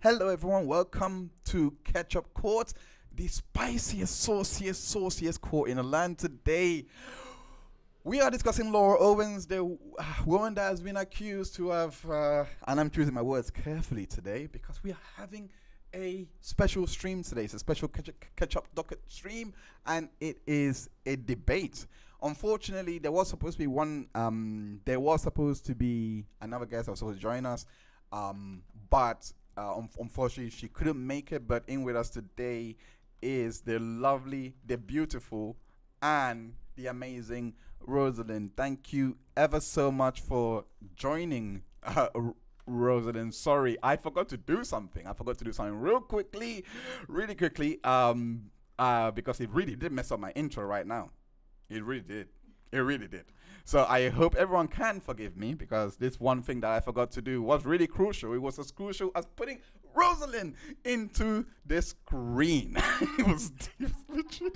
Hello, everyone. Welcome to Ketchup Court, the spiciest, sauciest court in the land today. We are discussing Laura Owens, the woman that has been accused to have, and I'm choosing my words carefully today because we are having a special stream today. It's a special catch-up docket stream, and it is a debate. Unfortunately, there was supposed to be there was supposed to be another guest that was supposed to join us, but unfortunately, she couldn't make it. But in with us today is the lovely, the beautiful, and the amazing Rosalyn. Thank you ever so much for joining, Rosalyn. Sorry, I forgot to do something. I forgot to do something really quickly. Because it really did mess up my intro right now. It really did. It really did. So I hope everyone can forgive me because this one thing that I forgot to do was really crucial. It was as crucial as putting Rosalyn into the screen. It was literally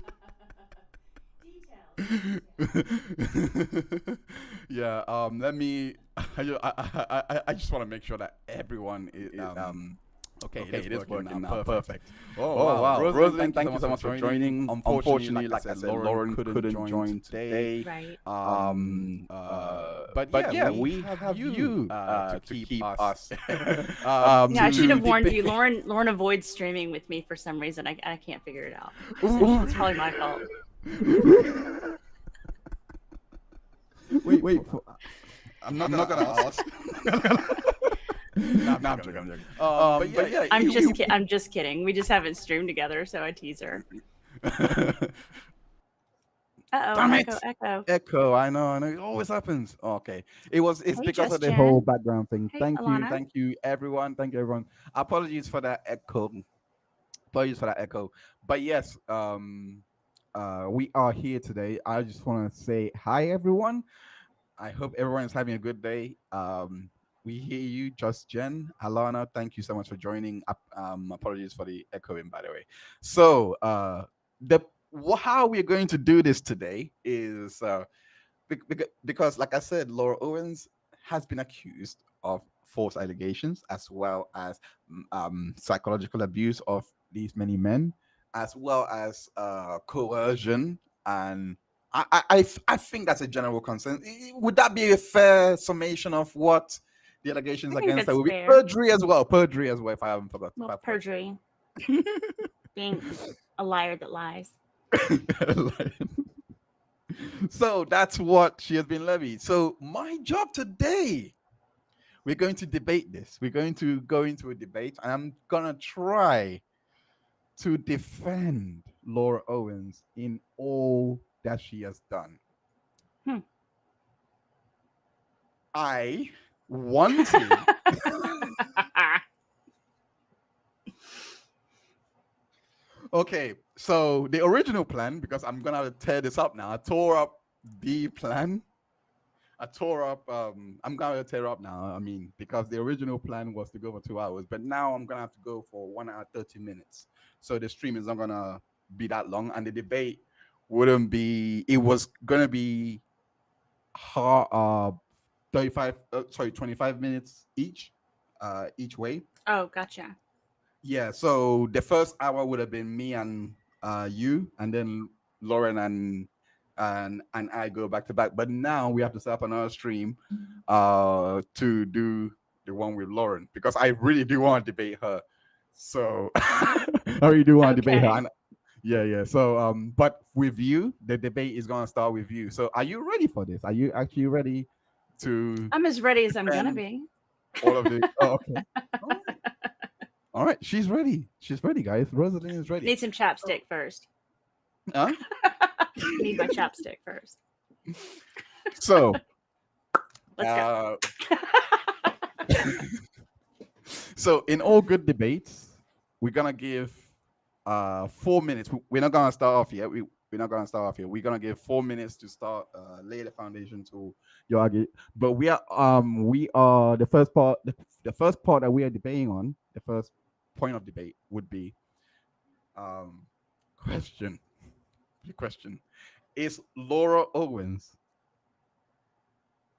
yeah. Let me. I just want to make sure that everyone is Okay, Okay, it is working now. Perfect. Perfect. Oh, Oh wow. wow, Rosalyn, thank you so much for joining. Unfortunately, like I said, Lauren couldn't join today. Right. But yeah, we have you to keep us. Yeah, I should have warned debate. you. Lauren avoids streaming with me for some reason. I can't figure it out. It's probably my fault. Wait. I'm not gonna ask. No, I'm joking. But yeah, I'm just kidding. We just haven't streamed together, so I tease her. Damn it! Echo. Echo. I know. It always happens. Okay. It's Hey, because of the Just whole Jen. background thing. Hey, Thank you. Alana. Thank you, everyone. Thank you, everyone. Apologies for that echo. Apologies for that echo. But yes, we are here today. I just want to say hi, everyone. I hope everyone is having a good day. We hear you, Just Jen, Alana. Thank you so much for joining. Apologies for the echoing, by the way. So, the how we're going to do this today is because, like I said, Laura Owens has been accused of false allegations as well as psychological abuse of these many men, as well as coercion and I think that's a general consent. Would that be a fair summation of what the allegations I think against her that's will be? fair. Perjury as well. Perjury as well, if I haven't forgot. Well, perjury. Being a liar that lies. So that's what she has been levied. So my job today, we're going to debate this. We're going to go into a debate, and I'm gonna try to defend Laura Owens in all that she has done. Hmm. I wanted. Okay, so the original plan, because I'm gonna tear this up now. I tore up the plan. I tore up. I'm gonna tear up now. I mean, because the original plan was to go for 2 hours, but now I'm gonna have to go for 1 hour 30 minutes. So the stream is not gonna be that long, and the debate wouldn't be. It was gonna be hard, 25 minutes each way. Oh, gotcha. Yeah, so the first hour would have been me and you, and then Lauren and I go back to back. But now we have to set up another stream to do the one with Lauren because I really do want to debate her. So I really do want to debate her. Okay. And, yeah. So but with you, the debate is gonna start with you. So are you ready for this? Are you actually ready to I'm as ready as I'm gonna defend be. all of the? Oh, okay. All right, she's ready. She's ready, guys. Rosaline is ready. Need some chapstick first. Huh? Need my chapstick first. So, Let's go. so in all good debates, we're gonna give 4 minutes. We're not gonna start off yet. We're not gonna start off here. We're gonna give 4 minutes to start lay the foundation to your argument. But we are the first part. The first part that we are debating on. The first point of debate would be question. The question is Laura Owens.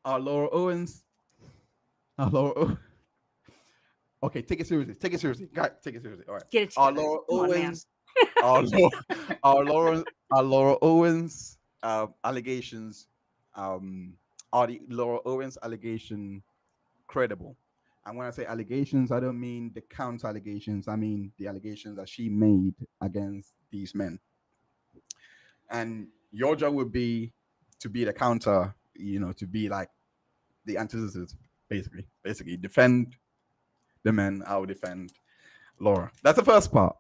Are Laura Owens? Are Laura? Okay, take it seriously. Take it seriously. Guys, take it seriously. All right. Get it Our together. Laura Come on, man. Owens, our Laura, our Laura Owens allegations, are the Laura Owens allegation credible? And when I say allegations, I don't mean the counter allegations. I mean the allegations that she made against these men. And your job would be to be the counter, to be like the antithesis, basically defend the men. I'll defend Laura. That's the first part.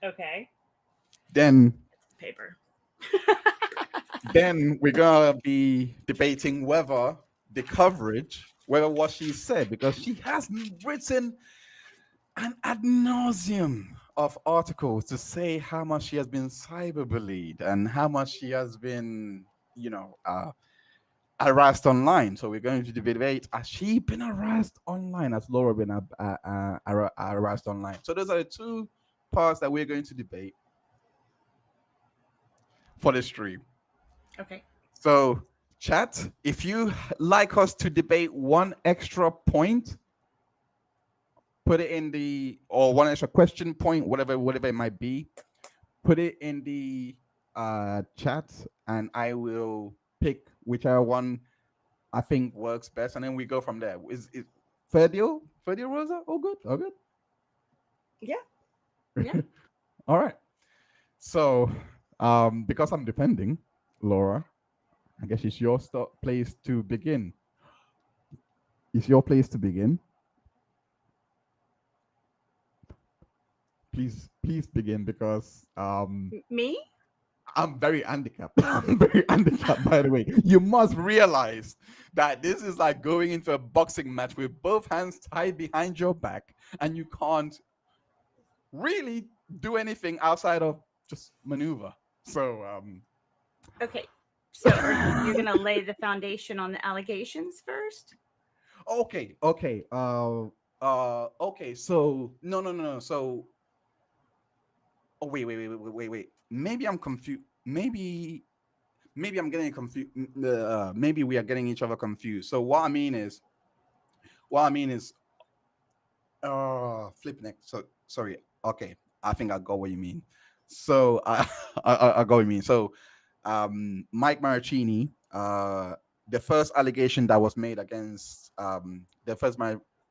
Okay. then Paper. then we're gonna be debating whether the coverage, whether what she said, because she has written an ad nauseum of articles to say how much she has been cyberbullied and how much she has been, harassed online. So we're going to debate: has she been harassed online? Has Laura been harassed online? So those are the two parts that we're going to debate for the stream. Okay. So, chat, if you like us to debate one extra point, put it in the, or one extra question point, whatever it might be, put it in the chat, and I will pick whichever one I think works best, and then we go from there. Is it fair deal? Fair deal, Rosa? All good? All good? Yeah. Yeah. All right. So, because I'm defending Laura, I guess it's your place to begin. It's your place to begin. Please begin, because Me? I'm very handicapped. I'm very handicapped, by the way. You must realize that this is like going into a boxing match with both hands tied behind your back, and you can't really do anything outside of just maneuver. So, Okay. So you're gonna lay the foundation on the allegations first? okay. Okay. So, no. So, oh, wait. Maybe I'm confused. Maybe I'm getting confused. Maybe we are getting each other confused. So what I mean is, flip neck. So sorry. Okay, I think I got what you mean. So I got what you mean. So, Mike Marracini, the first allegation that was made against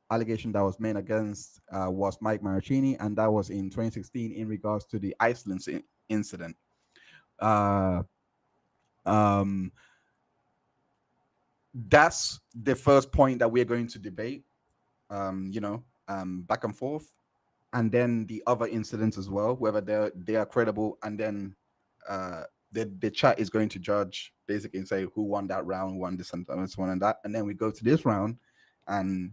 allegation that was made against was Mike Marracini, and that was in 2016 in regards to the Iceland incident. Uh, um, that's the first point that we're going to debate. Back and forth, and then the other incidents as well, whether they are credible, and then the chat is going to judge basically and say who won that round, won this and this one and that, and then we go to this round, and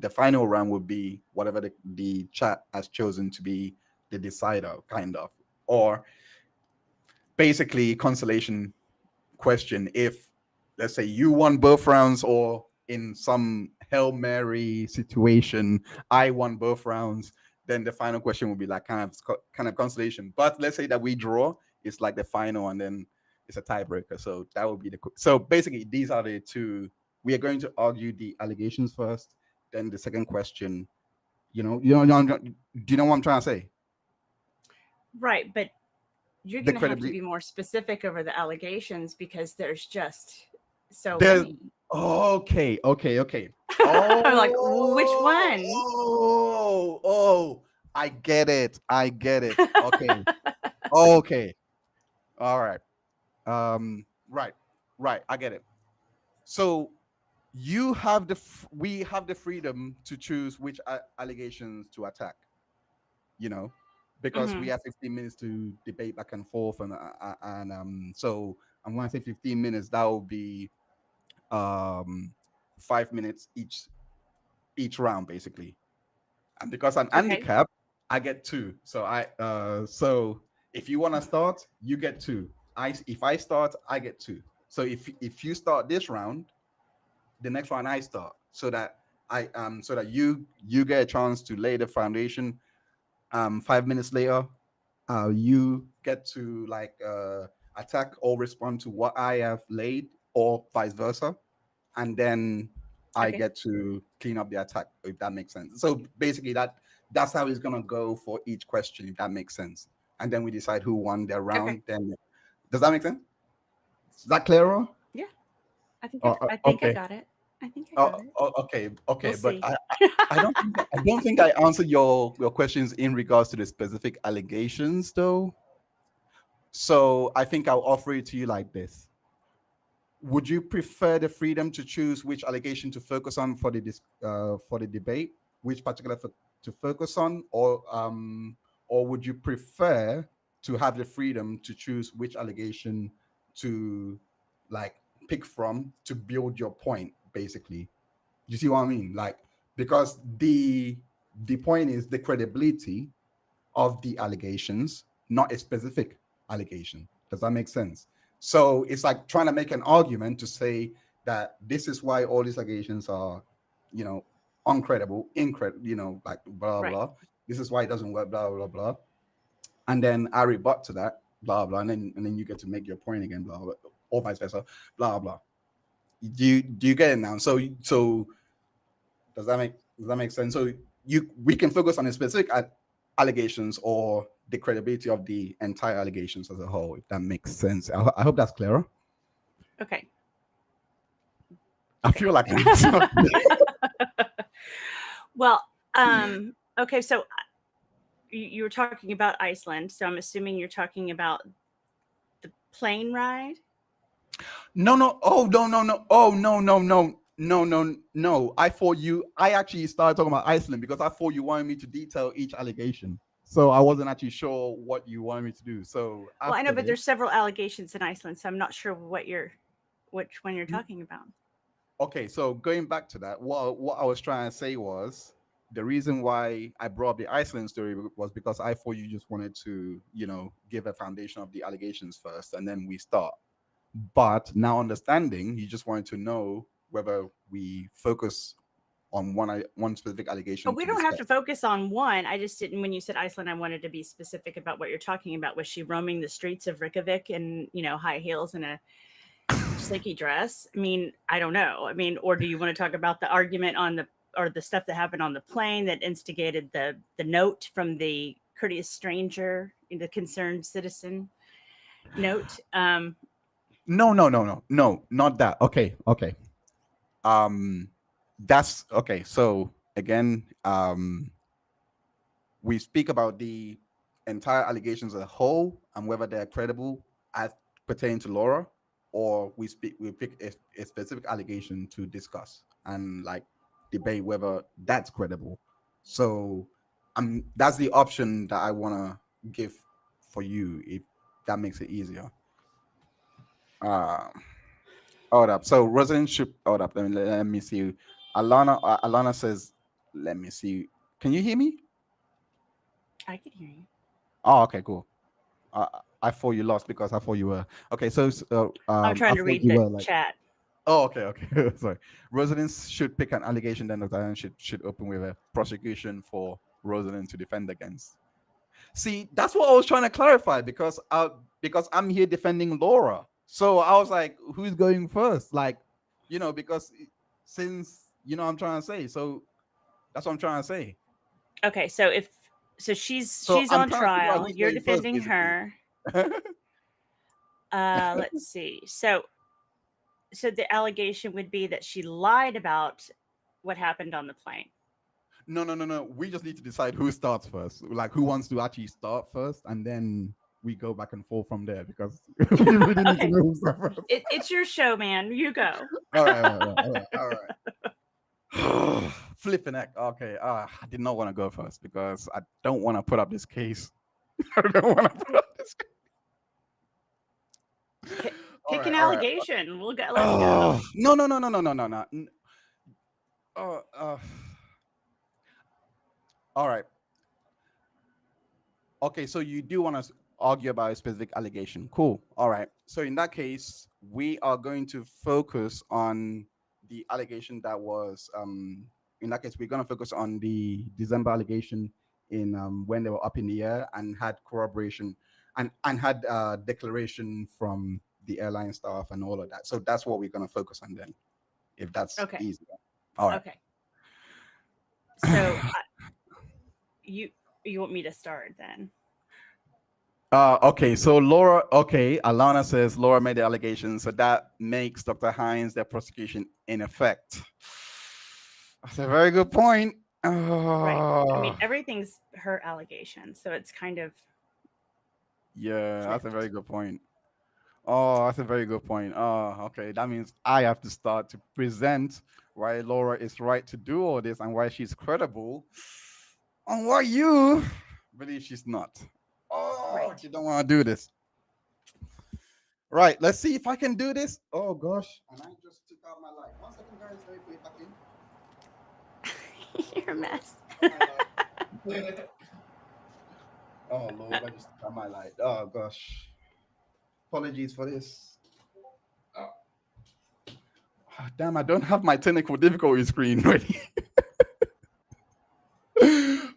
the final round would be whatever the chat has chosen to be the decider, kind of, or basically consolation question if, let's say, you won both rounds, or in some Hail Mary situation, I won both rounds, then the final question will be like kind of consolation. But let's say that we draw, it's like the final, and then it's a tiebreaker. So that would be so basically these are the two. We are going to argue the allegations first, then the second question. Do you know what I'm trying to say? Right, but you're The gonna have to credibility. be more specific over the allegations because there's just so There's many. okay. I'm like, which one? I get it. Okay. Okay. All right. Right. I get it. So we have the freedom to choose which allegations to attack, you know, because we Hmm. have 15 minutes to debate back and forth, so I'm going to say 15 minutes. That will be 5 minutes each round, basically. And because I'm Okay. handicapped, I get two. So if you want to start, you get two. If I start, I get two. So if you start this round, the next round I start, so that you get a chance to lay the foundation. 5 minutes later, you get to attack or respond to what I have laid, or vice versa, and then I Okay. get to clean up the attack, if that makes sense. So basically that's how it's gonna go for each question, if that makes sense. And then we decide who won their Okay. round. Then does that make sense? Is that clearer? Yeah. I think I Okay. got it. I think I got it. Okay. We'll Okay. But see. I don't think I answered your questions in regards to the specific allegations, though. So I think I'll offer it to you like this. Would you prefer the freedom to choose which allegation to focus on for the debate, which particular to focus on, or would you prefer to have the freedom to choose which allegation to like pick from to build your point, basically? You see what I mean? Like, because the point is the credibility of the allegations, not a specific allegation. Does that make sense? So it's like trying to make an argument to say that this is why all these allegations are, uncredible, incredible, like blah Right. blah. This is why it doesn't work, blah blah blah. And then I rebut to that, blah blah, and then you get to make your point again, blah blah, or vice versa, blah blah. Do you get it now? So does that make sense? So we can focus on the specific allegations or the credibility of the entire allegations as a whole, if that makes sense. I hope that's clearer. Okay. I feel like I'm Well, okay, so you were talking about Iceland, so I'm assuming you're talking about the plane ride. no. Oh no. Oh no. I actually started talking about Iceland because I thought you wanted me to detail each allegation. So I wasn't actually sure what you wanted me to do. So Well, I know, after but this, there's several allegations in Iceland, so I'm not sure which one you're talking about. okay, so going back to that, what I was trying to say was the reason why I brought up the Iceland story was because I thought you just wanted to, give a foundation of the allegations first and then we start. But now understanding, you just wanted to know whether we focus on one specific allegation But we to don't have discuss. to focus on one. I just didn't. When you said Iceland, I wanted to be specific about what you're talking about. Was she roaming the streets of Reykjavik in high heels and a slinky dress? I mean, I don't know. I mean, or do you want to talk about the argument or the stuff that happened on the plane that instigated the note from the courteous stranger, the concerned citizen note? No, not that. Okay. That's okay. So again, we speak about the entire allegations as a whole and whether they're credible as pertaining to Laura, or we pick a specific allegation to discuss and like debate whether that's credible. So that's the option that I want to give for you, if that makes it easier. Uh, hold up. So Rosalind should hold up. Let me see. Alana says, let me see. Can you hear me? I can hear you. Oh, okay, cool. I thought you lost because I thought you were okay. So I'm trying I to thought read you the were like, chat. oh, okay. Sorry. Rosalind should pick an allegation, then Dr. Allen should open with a prosecution for Rosalind to defend against. See, that's what I was trying to clarify because I'm here defending Laura. So I was like, who's going first? Like, because since I'm trying to say, so that's what I'm trying to say. Okay, so she's So I'm on trying to figure out trial, who's you're going first, defending basically. her. Let's see. So the allegation would be that she lied about what happened on the plane. No. We just need to decide who starts first. Like, who wants to actually start first, and then we go back and forth from there because we really need to know who starts first. It's your show, man. You go. All right. Flipping heck. Okay. I did not want to go first because I don't want to put up this case. I don't want to put up this case. Pick an allegation. We'll go. Let's go. No. All right. Okay, so you do want to argue about a specific allegation. Cool. All right. So in that case, we are going to focus on the allegation that was in that case, we're going to focus on the December allegation in when they were up in the air and had corroboration and had declaration from the airline staff and all of that. So that's what we're going to focus on then, if that's Okay. easy. All right. Okay. So you want me to start then? Okay, so Laura, okay, Alana says Laura made the allegation, so that makes Dr. Heinz the prosecution in effect. That's a very good point. Right. I mean, everything's her allegation, so it's kind of Yeah, that's a flipped. very good point. Oh, that's a very good point. Oh, okay. That means I have to start to present why Laura is right to do all this and why she's credible and why you believe she's not. Oh, Right. you don't want to do this. Right, let's see if I can do this. Oh gosh. And I just took out my light. 1 second, guys. Let me put it back in. You're a mess. Oh Lord, I just took out my light. Oh gosh. Apologies for this. Oh, damn, I don't have my technical difficulty screen ready.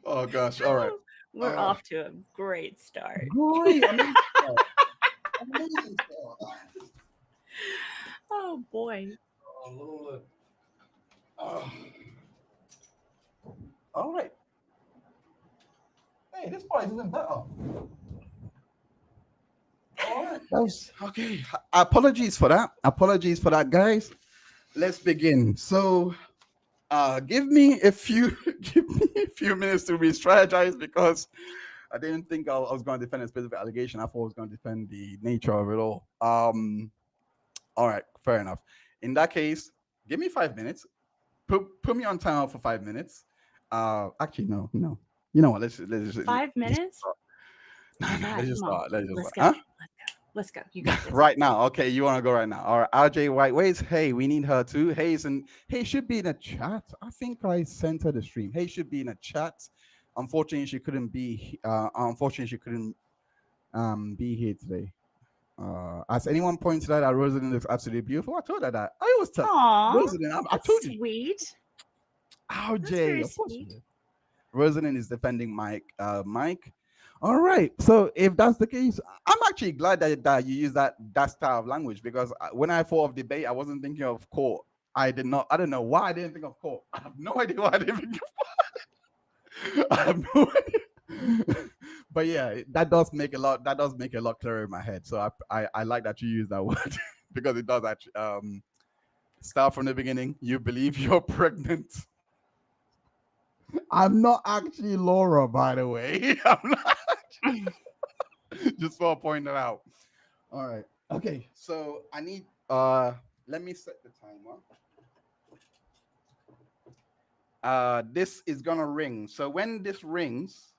Oh gosh. All right. We're off to a great start. Great. Amazing start. Amazing start. Oh boy. Oh Lord. Oh. All right. Hey, this part is even better. All right. Okay. Apologies for that. Apologies for that, guys. Let's begin. So give me a few minutes to re-strategize because I didn't think I was going to defend a specific allegation. I thought I was going to defend the nature of it all. All right, fair enough. In that case, give me 5 minutes. Put me on timer for 5 minutes. Actually, no. You know what? Let's just 5 minutes? let's just start. Let's go. Huh? Let's go. You got this. Right now. Okay, you want to go right now. All right. RJ White, where's Hey? We need her too. Hey should be in a chat. I think I sent her the stream. Hey should be in a chat. Unfortunately, she couldn't be be here today. Has anyone pointed out that Rosalyn looks absolutely beautiful? I told her that. I always tell Rosalyn. I told you. Sweet. RJ, of course. Rosalyn is defending Mike. Mike. All right. So if that's the case, I'm actually glad that you use that style of language because when I thought of debate, I wasn't thinking of court. I don't know why I didn't think of court. I have no idea why I didn't think of I have no idea. But yeah, that does make a lot clearer in my head. So I like that you use that word because it does actually start from the beginning. You believe you're pregnant. I'm not actually Laura, by the way. I'm not actually just for pointing it out. All right. Okay. So I need let me set the timer. This is gonna ring. So when this rings,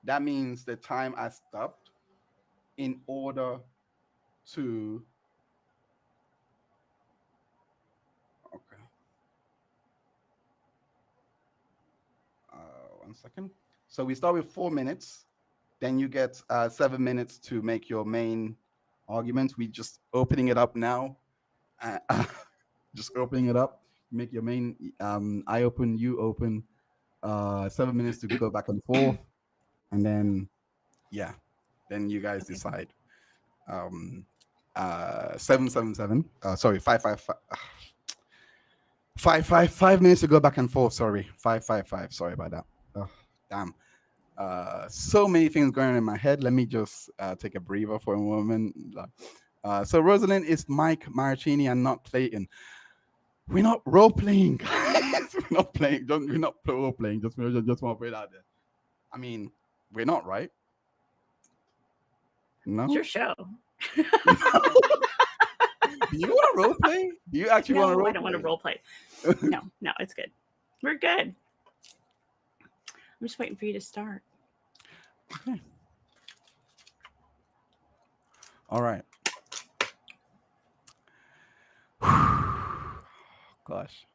that means the time has stopped in order to 1 second. So we start with 4 minutes. Then you get 7 minutes to make your main argument. We just opening it up now. Just opening it up. Make your main. I open. You open. 7 minutes to go back and forth, and then then you guys decide. 777. Sorry, 555. 5 minutes to go back and forth. Sorry, 555. Sorry about that. Oh, damn. So many things going on in my head. Let me just take a breather for a moment. So Rosalyn is Mike Marracini and not Clayton. We're not role playing, guys. We're not playing. We're not role playing. Just want to put it out there. I mean, we're not, right? No. It's your show. Do you want to role play? Do you actually want to role play? I don't want to role play. No, it's good. We're good. I'm just waiting for you to start. Okay. All right. Gosh.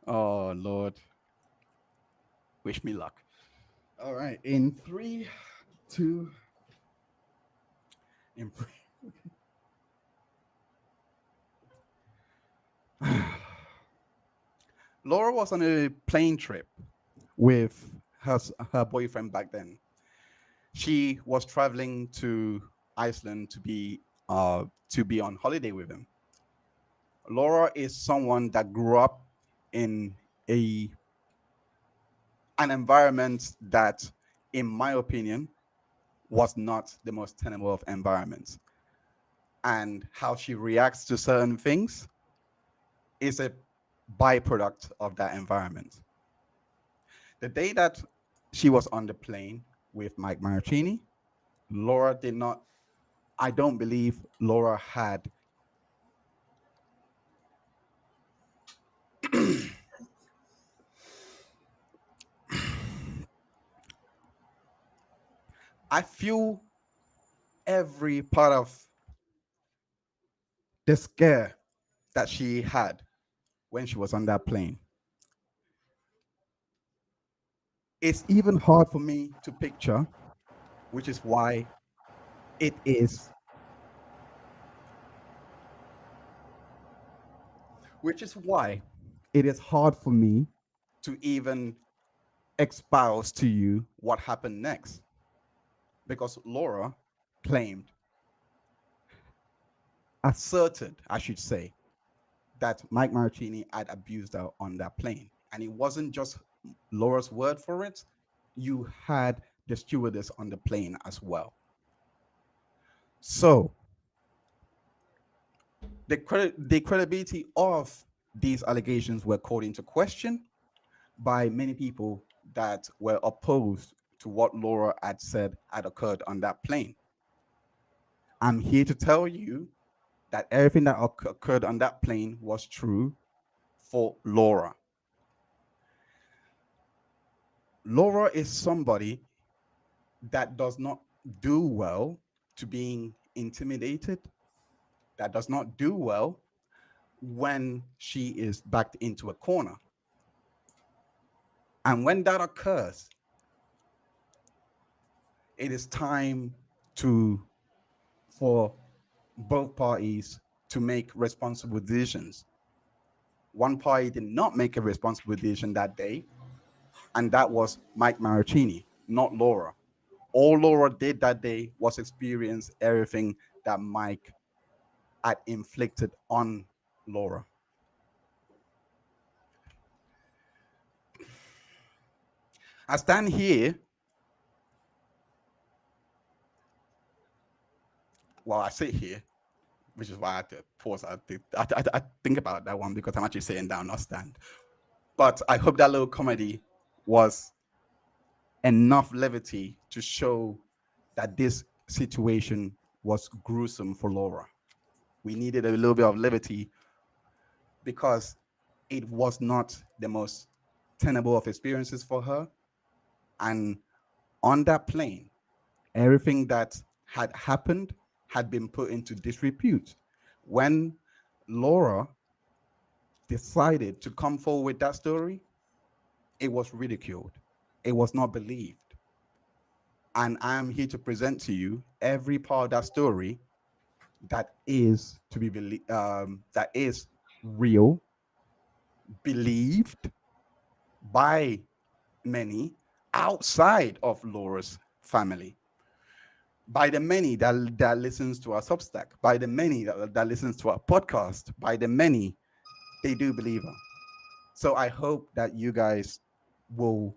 Oh, Lord. Wish me luck. All right. In 3, 2. Laura was on a plane trip with her boyfriend back then. She was traveling to Iceland to be on holiday with him. Laura is someone that grew up in an environment that, in my opinion, was not the most tenable of environments. And how she reacts to certain things is a byproduct of that environment. The day that she was on the plane with Mike Marracini, Laura did not, I don't believe Laura had I feel every part of the scare that she had when she was on that plane. It's even hard for me to picture, which is why it is, which is why it is hard for me to even espouse to you what happened next. Because Laura claimed, asserted, I should say, that Mike Marracini had abused her on that plane. And it wasn't just Laura's word for it. You had the stewardess on the plane as well. So the credibility of these allegations were called into question by many people that were opposed to what Laura had said had occurred on that plane. I'm here to tell you that everything that occurred on that plane was true for Laura. Laura is somebody that does not do well to being intimidated, that does not do well when she is backed into a corner. And when that occurs, it is time for both parties to make responsible decisions. One party did not make a responsible decision that day, and that was Mike Marracini, not Laura. All Laura did that day was experience everything that Mike had inflicted on Laura. I stand here. Well, I sit here, which is why I had to pause. I think about that one because I'm actually sitting down, not stand. But I hope that little comedy was enough levity to show that this situation was gruesome for Laura. We needed a little bit of levity because it was not the most tenable of experiences for her. And on that plane, everything that had happened had been put into disrepute. When Laura decided to come forward with that story, it was ridiculed. It was not believed. And I am here to present to you every part of that story that is to be that is real, believed by many outside of Laura's family, by the many that listens to our Substack, by the many that listens to our podcast, by the many, they do believe her. So I hope that you guys will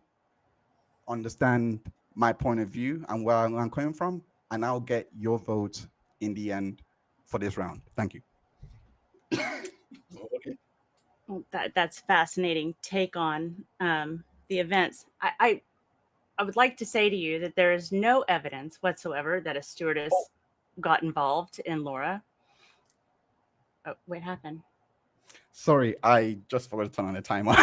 understand my point of view and where I'm coming from, and I'll get your vote in the end for this round. Thank you. Okay. Well, that's fascinating take on the events. I would like to say to you that there is no evidence whatsoever that a stewardess got involved in Laura. Oh, what happened? Sorry, I just forgot to turn on the timer.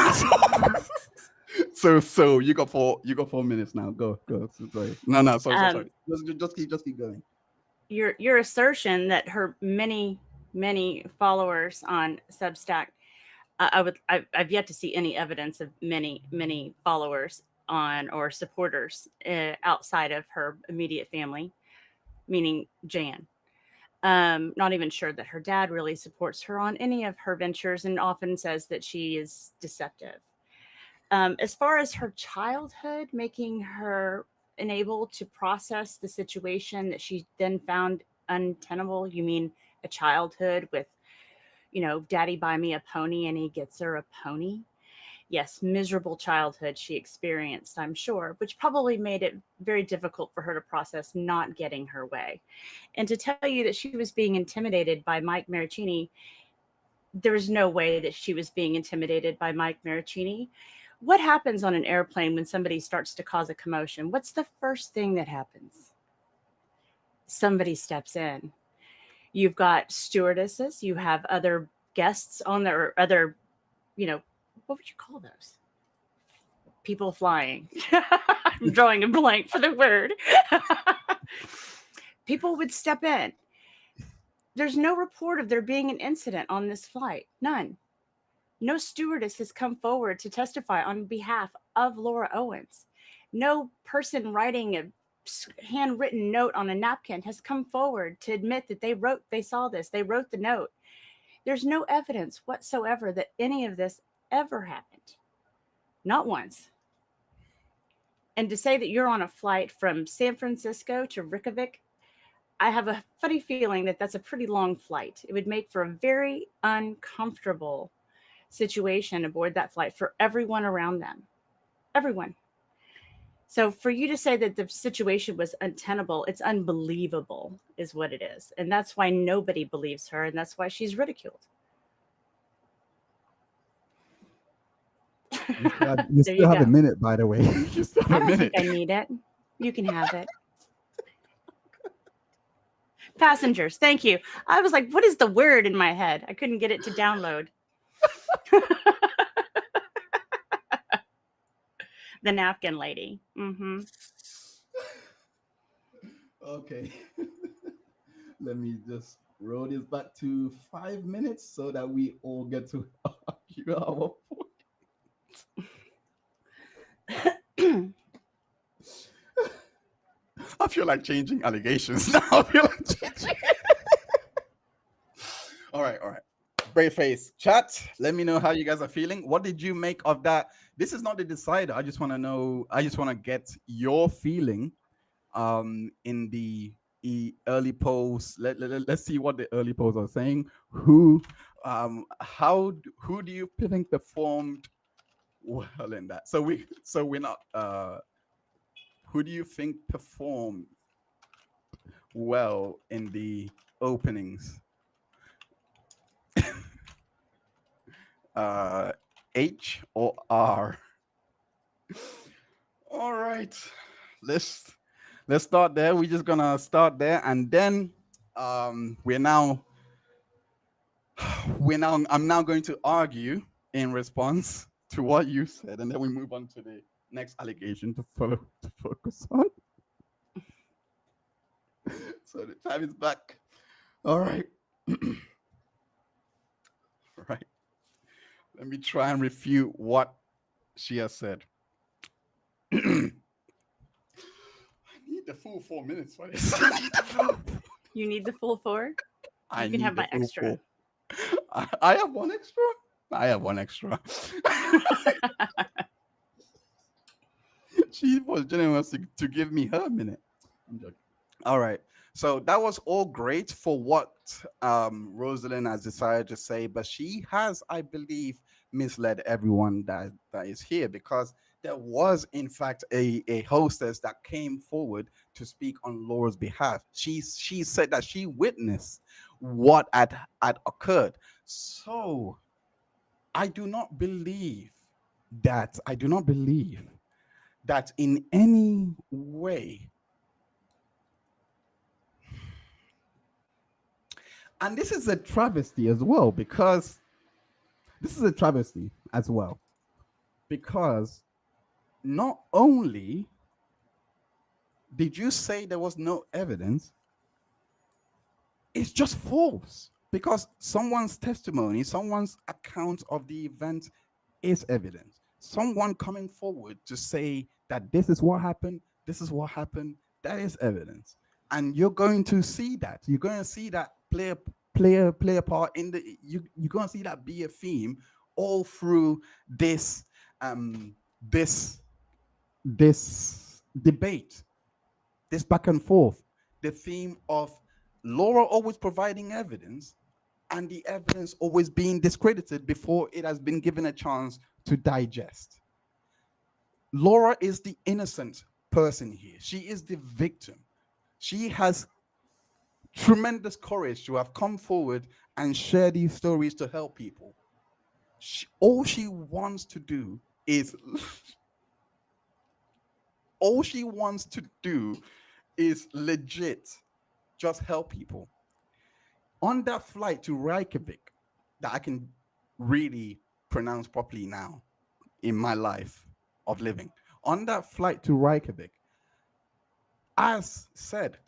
So you got 4 minutes now. Go. Sorry. No. Sorry. Just keep going. Your assertion that her many followers on Substack, I've yet to see any evidence of many followers on or supporters outside of her immediate family, meaning Jan. Not even sure that her dad really supports her on any of her ventures and often says that she is deceptive. As far as her childhood, making her unable to process the situation that she then found untenable, you mean a childhood with, daddy buy me a pony and he gets her a pony? Yes, miserable childhood she experienced, I'm sure, which probably made it very difficult for her to process not getting her way. And to tell you that she was being intimidated by Mike Marracini, there's no way that she was being intimidated by Mike Marracini. What happens on an airplane when somebody starts to cause a commotion? What's the first thing that happens? Somebody steps in. You've got stewardesses, you have other guests on there, or other, you know, what would you call those? People flying. I'm drawing a blank for the word. People would step in. There's no report of there being an incident on this flight. None. No stewardess has come forward to testify on behalf of Laura Owens. No person writing a handwritten note on a napkin has come forward to admit that they saw this, they wrote the note. There's no evidence whatsoever that any of this ever happened. Not once. And to say that you're on a flight from San Francisco to Reykjavik, I have a funny feeling that that's a pretty long flight. It would make for a very uncomfortable situation aboard that flight for everyone around them. Everyone. So for you to say that the situation was untenable, it's unbelievable, is what it is. And that's why nobody believes her, and that's why she's ridiculed. You still have a minute, by the way. You still have I a don't minute. think I need it. You can have it. Passengers, thank you. I was like, what is the word in my head? I couldn't get it to download. The napkin lady. Mm-hmm. Okay. Let me just roll this back to 5 minutes so that we all get to argue our point. I feel like changing allegations now. I feel like changing. All right. Brave face chat. Let me know how you guys are feeling. What did you make of that? This is not the decider. I just want to know. I just want to get your feeling in the early polls. Let's see what the early polls are saying. Who do you think performed well in that? So we're not who do you think performed well in the openings? H or R? All right, let's start there. We're just gonna start there, and then I'm now going to argue in response to what you said, and then we move on to the next allegation to focus on. So the time is back. All right. All right. Let me try and refute what she has said. I need the full 4 minutes for this. You need the full 4? You can have my extra. I have one extra? I have one extra. She was generous to give me her minute. I'm joking. All right. So that was all great for what Rosalyn has decided to say, but she has, I believe, misled everyone that is here, because there was, in fact, a hostess that came forward to speak on Laura's behalf. She said that she witnessed what had occurred. So I do not believe that in any way. And this is a travesty as well, because not only did you say there was no evidence, it's just false, because someone's testimony, someone's account of the event is evidence. Someone coming forward to say that this is what happened, that is evidence. And you're going to see that. You're going to see that play a part in the. You're going to see that be a theme all through this debate, this back and forth. The theme of Laura always providing evidence, and the evidence always being discredited before it has been given a chance to digest. Laura is the innocent person here. She is the victim. She has tremendous courage to have come forward and share these stories to help people. All she wants to do is legit just help people. On that flight to Reykjavik, that I can really pronounce properly now in my life of living, on that flight to Reykjavik, as said,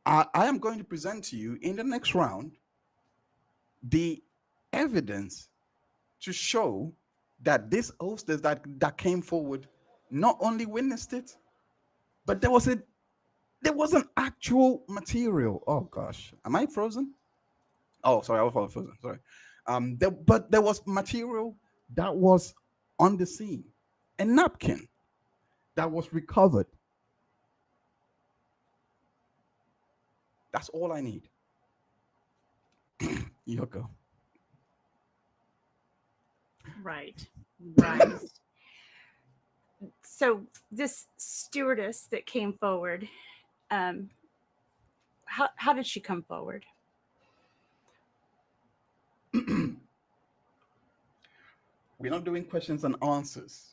I am going to present to you in the next round the evidence to show that this hostess that came forward not only witnessed it, but there was an actual material. Oh gosh, am I frozen? Oh, sorry, I was frozen. Sorry. But there was material that was on the scene, a napkin that was recovered. That's all I need. Yoko. Right. So this stewardess that came forward, how did she come forward? We're not doing questions and answers.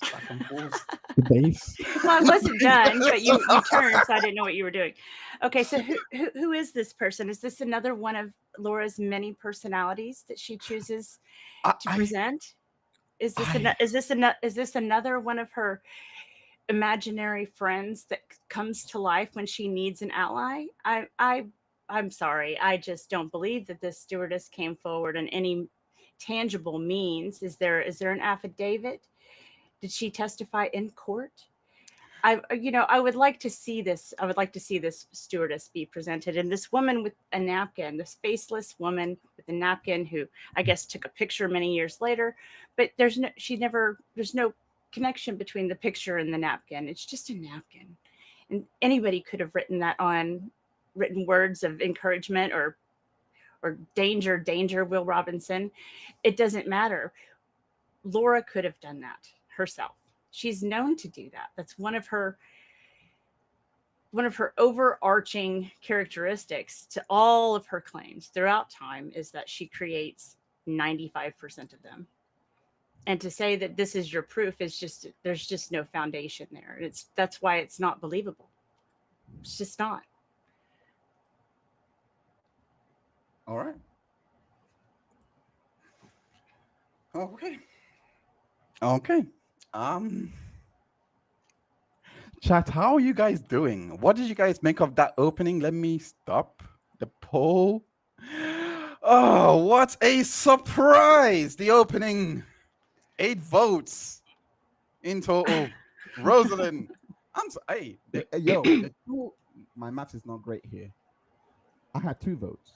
Back and forth. The base. Well, I wasn't done, but you turned, so I didn't know what you were doing. Okay, so who is this person? Is this another one of Laura's many personalities that she chooses to present? Is this another one of her imaginary friends that comes to life when she needs an ally? I'm sorry, I just don't believe that this stewardess came forward in any tangible means. Is there an affidavit? Did she testify in court? I would like to see this. I would like to see this stewardess be presented, and this woman with a napkin, this faceless woman with a napkin, who I guess took a picture many years later, but there's no connection between the picture and the napkin. It's just a napkin, and anybody could have written words of encouragement or danger, Will Robinson. It doesn't matter. Laura could have done that herself. She's known to do that. That's one of her overarching characteristics to all of her claims throughout time, is that she creates 95% of them. And to say that this is your proof is there's just no foundation there. That's why it's not believable. It's just not. All right. Okay. Chat, how are you guys doing? What did you guys make of that opening? Let me stop the poll. Oh, what a surprise! The opening, 8 votes in total. Rosalyn, My math is not great here. I had 2 votes.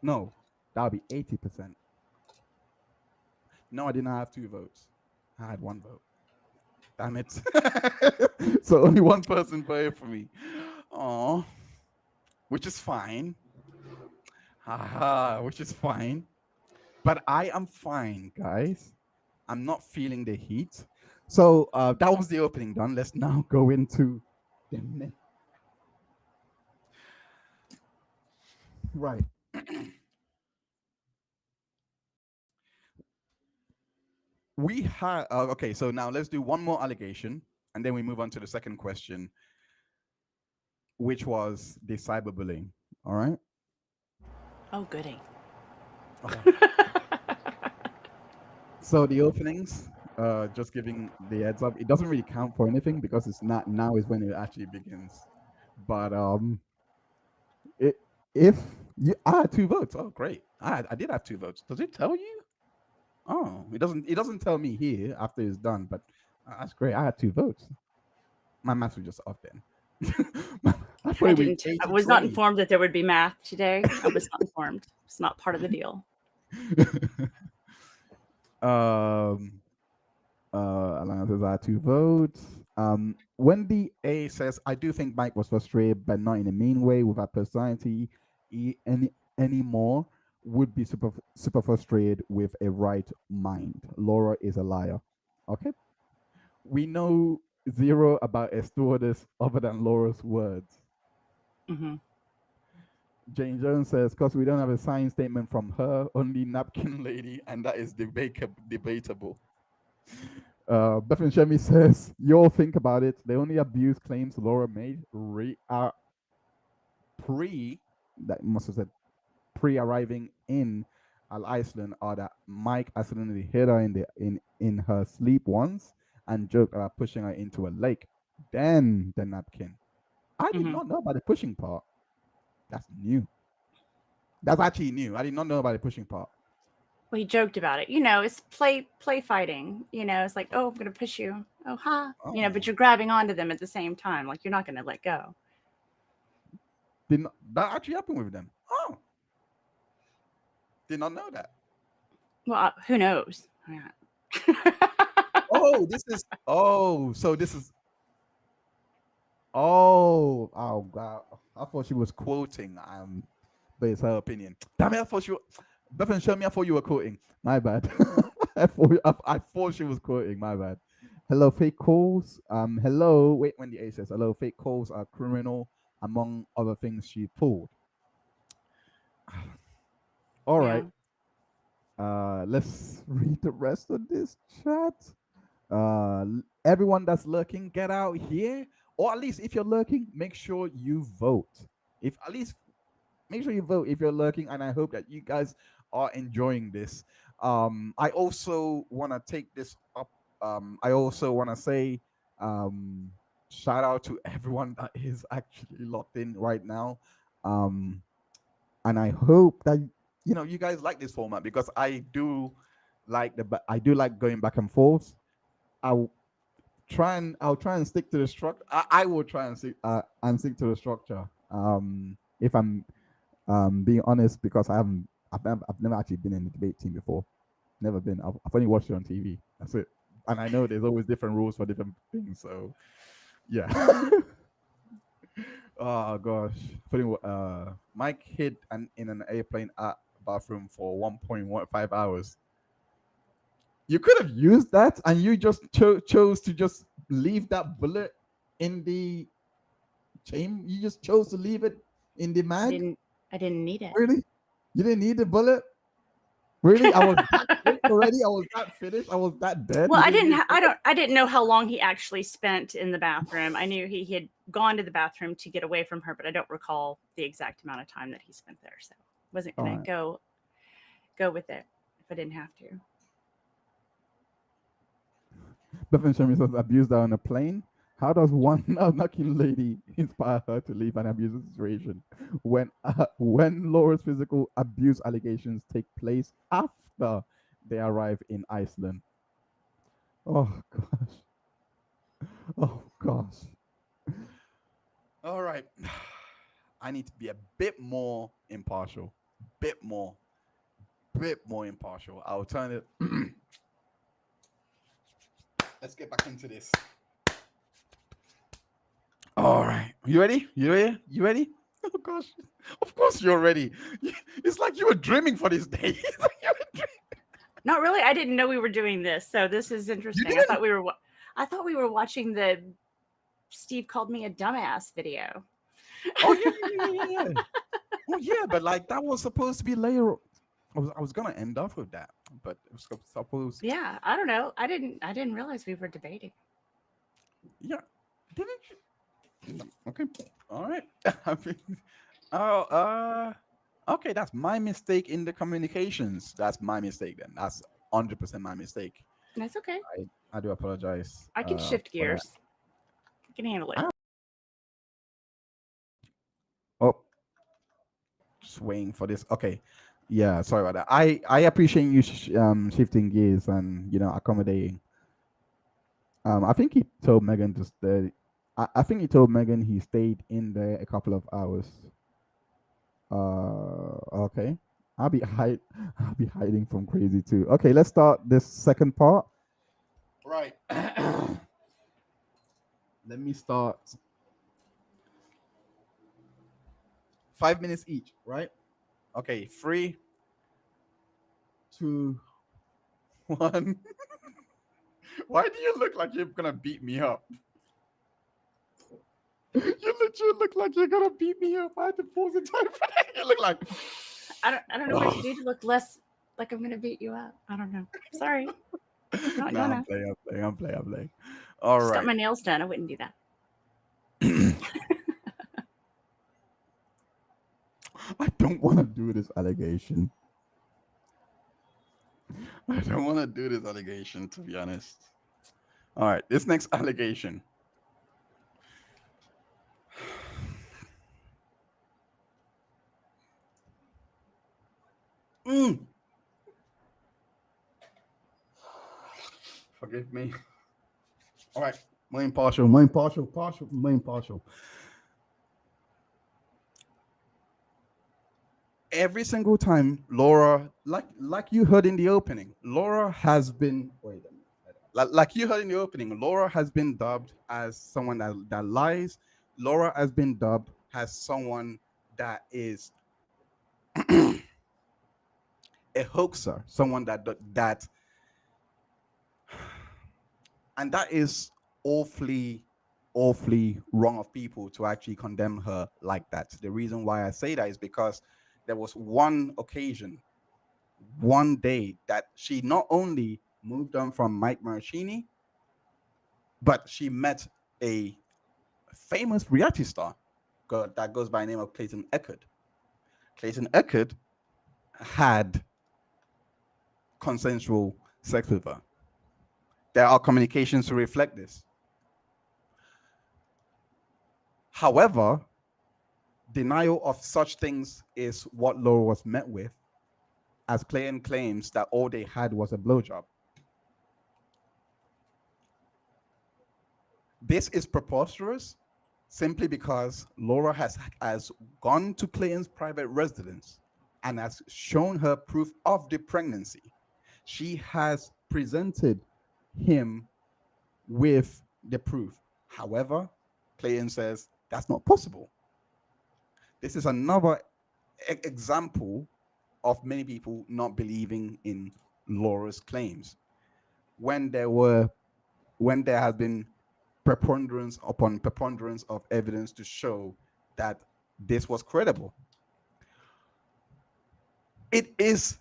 No, that would be 80%. No, I did not have 2 votes. I had 1 vote. Damn it. So only 1 person voted for me. Oh, which is fine. Which is fine. But I am fine, guys. I'm not feeling the heat. So that was the opening done. Let's now go into the next. Right. We have okay, so now let's do one more allegation and then we move on to the second question, which was the cyberbullying. All right. Oh, goody. Okay. So the openings, just giving the heads up, it doesn't really count for anything because it's not now is when it actually begins. But I had 2 votes. Oh, great! I did have 2 votes. Does it tell you? Oh, it doesn't tell me here after it's done, but that's great. I had 2 votes. My math was just off then. I was not informed that there would be math today. I was not informed. It's not part of the deal. Alana says I had 2 votes. Wendy A says I do think Mike was frustrated, but not in a mean way with our personality. anymore would be super frustrated with a right mind. Laura is a liar. Okay? We know zero about a stewardess other than Laura's words. Mm-hmm. Jane Jones says, because we don't have a signed statement from her, only napkin lady, and that is debatable. Bethan Shemi says, you all think about it. The only abuse claims Laura made are that must have said pre-arriving in Iceland are that Mike accidentally hit her in her sleep once and joked about pushing her into a lake. Then the napkin. I did not know about the pushing part. That's new. That's actually new. I did not know about the pushing part. Well, he joked about it. It's play fighting. It's like, oh, I'm gonna push you. Oh, ha. Oh. But you're grabbing onto them at the same time. Like you're not gonna let go. Did not, that actually happened with them? Oh. Did not know that. Well, who knows? Oh, so this is. Oh God! I thought she was quoting. But it's her opinion. Damn it! I thought Bethan, show me. I thought you were quoting. My bad. I thought she was quoting. My bad. Hello, fake calls. Hello. Wait, Wendy A says hello. Fake calls are criminal, among other things she pulled. All right. Let's read the rest of this chat. Everyone that's lurking, get out here. Or at least if you're lurking, make sure you vote. Make sure you vote if you're lurking, and I hope that you guys are enjoying this. I also want to take this up. I also want to say shout out to everyone that is actually locked in right now. And I hope that you guys like this format, because I do like going back and forth. I'll try and stick to the structure. I will try and stick to the structure. If I'm being honest, because I've never actually been in the debate team before. Never been. I've only watched it on TV. That's it. And I know there's always different rules for different things. So yeah. Oh gosh. Mike hid in an airplane bathroom for 1.15 hours. You could have used that, and you just chose to just leave that bullet in the chamber. You just chose to leave it in the mag. I didn't need it. Really? You didn't need the bullet? Really? I was that already. I was that finished. I was that dead. Well, I didn't know how long he actually spent in the bathroom. I knew he had gone to the bathroom to get away from her, but I don't recall the exact amount of time that he spent there. So wasn't gonna go with it if I didn't have to. Bethan Shemi says abused her on a plane. How does one knocking lady inspire her to leave an abusive situation when Laura's physical abuse allegations take place after they arrive in Iceland? Oh gosh. Oh gosh. All right. I need to be a bit more impartial. Bit more impartial. I'll turn it. Let's get back into this. All right. You ready? You ready? Oh gosh. Of course you're ready. It's like you were dreaming for this day. Not really. I didn't know we were doing this, so this is interesting. I thought we were watching the Steve called me a dumbass video. Oh yeah. Oh yeah, but like that was supposed to be later. I was gonna end off with that, but it was supposed. Yeah, I don't know. I didn't realize we were debating. Yeah, didn't you? Okay, all right. Okay. That's my mistake in the communications. That's my mistake. Then that's 100% my mistake. That's okay. I do apologize. I can shift gears. I can handle it. Oh, swaying for this. Okay. Yeah, sorry about that. I appreciate you shifting gears and accommodating. I think he told Megan to stay. I think he told Megan he stayed in there a couple of hours. Okay. I'll be hiding from crazy too. Okay, let's start this second part. Right. Let me start. 5 minutes each, right? Okay, 3, 2, 1. Why do you look like you're gonna beat me up? You literally look like you're gonna beat me up. I had to pause the time for that. You look like I don't know what to do to look less like I'm gonna beat you up. I don't know. Sorry. Not No, I'm gonna. playing. All Just got right. my nails done. I wouldn't do that. I don't want to do this allegation. I don't want to do this allegation, to be honest. All right, this next allegation. Mm. Forgive me. All right, more impartial. Every single time Laura, like you heard in the opening, Laura has been like you heard in the opening, Laura has been dubbed as someone that lies. Laura has been dubbed as someone that is a hoaxer, someone that and that is awfully wrong of people to actually condemn her like that. The reason why I say that is because there was one occasion, one day, that she not only moved on from Mike Marracini, but she met a famous reality star that goes by the name of Clayton Eckert. Clayton Eckert had consensual sex with her. There are communications to reflect this. However, denial of such things is what Laura was met with, as Clayton claims that all they had was a blowjob. This is preposterous simply because Laura has gone to Clayton's private residence and has shown her proof of the pregnancy. She has presented him with the proof. However, Clayton says that's not possible. This is another example of many people not believing in Laura's claims. When there has been preponderance upon preponderance of evidence to show that this was credible. It is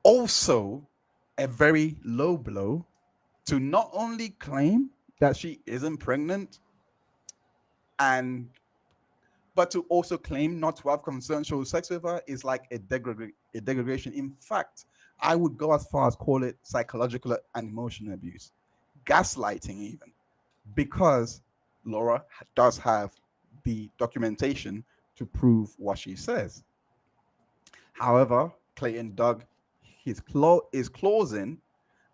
also a very low blow to not only claim that she isn't pregnant but to also claim not to have consensual sex with her is like a degradation. In fact, I would go as far as call it psychological and emotional abuse, gaslighting even, because Laura does have the documentation to prove what she says. However, Clayton dug his claws in,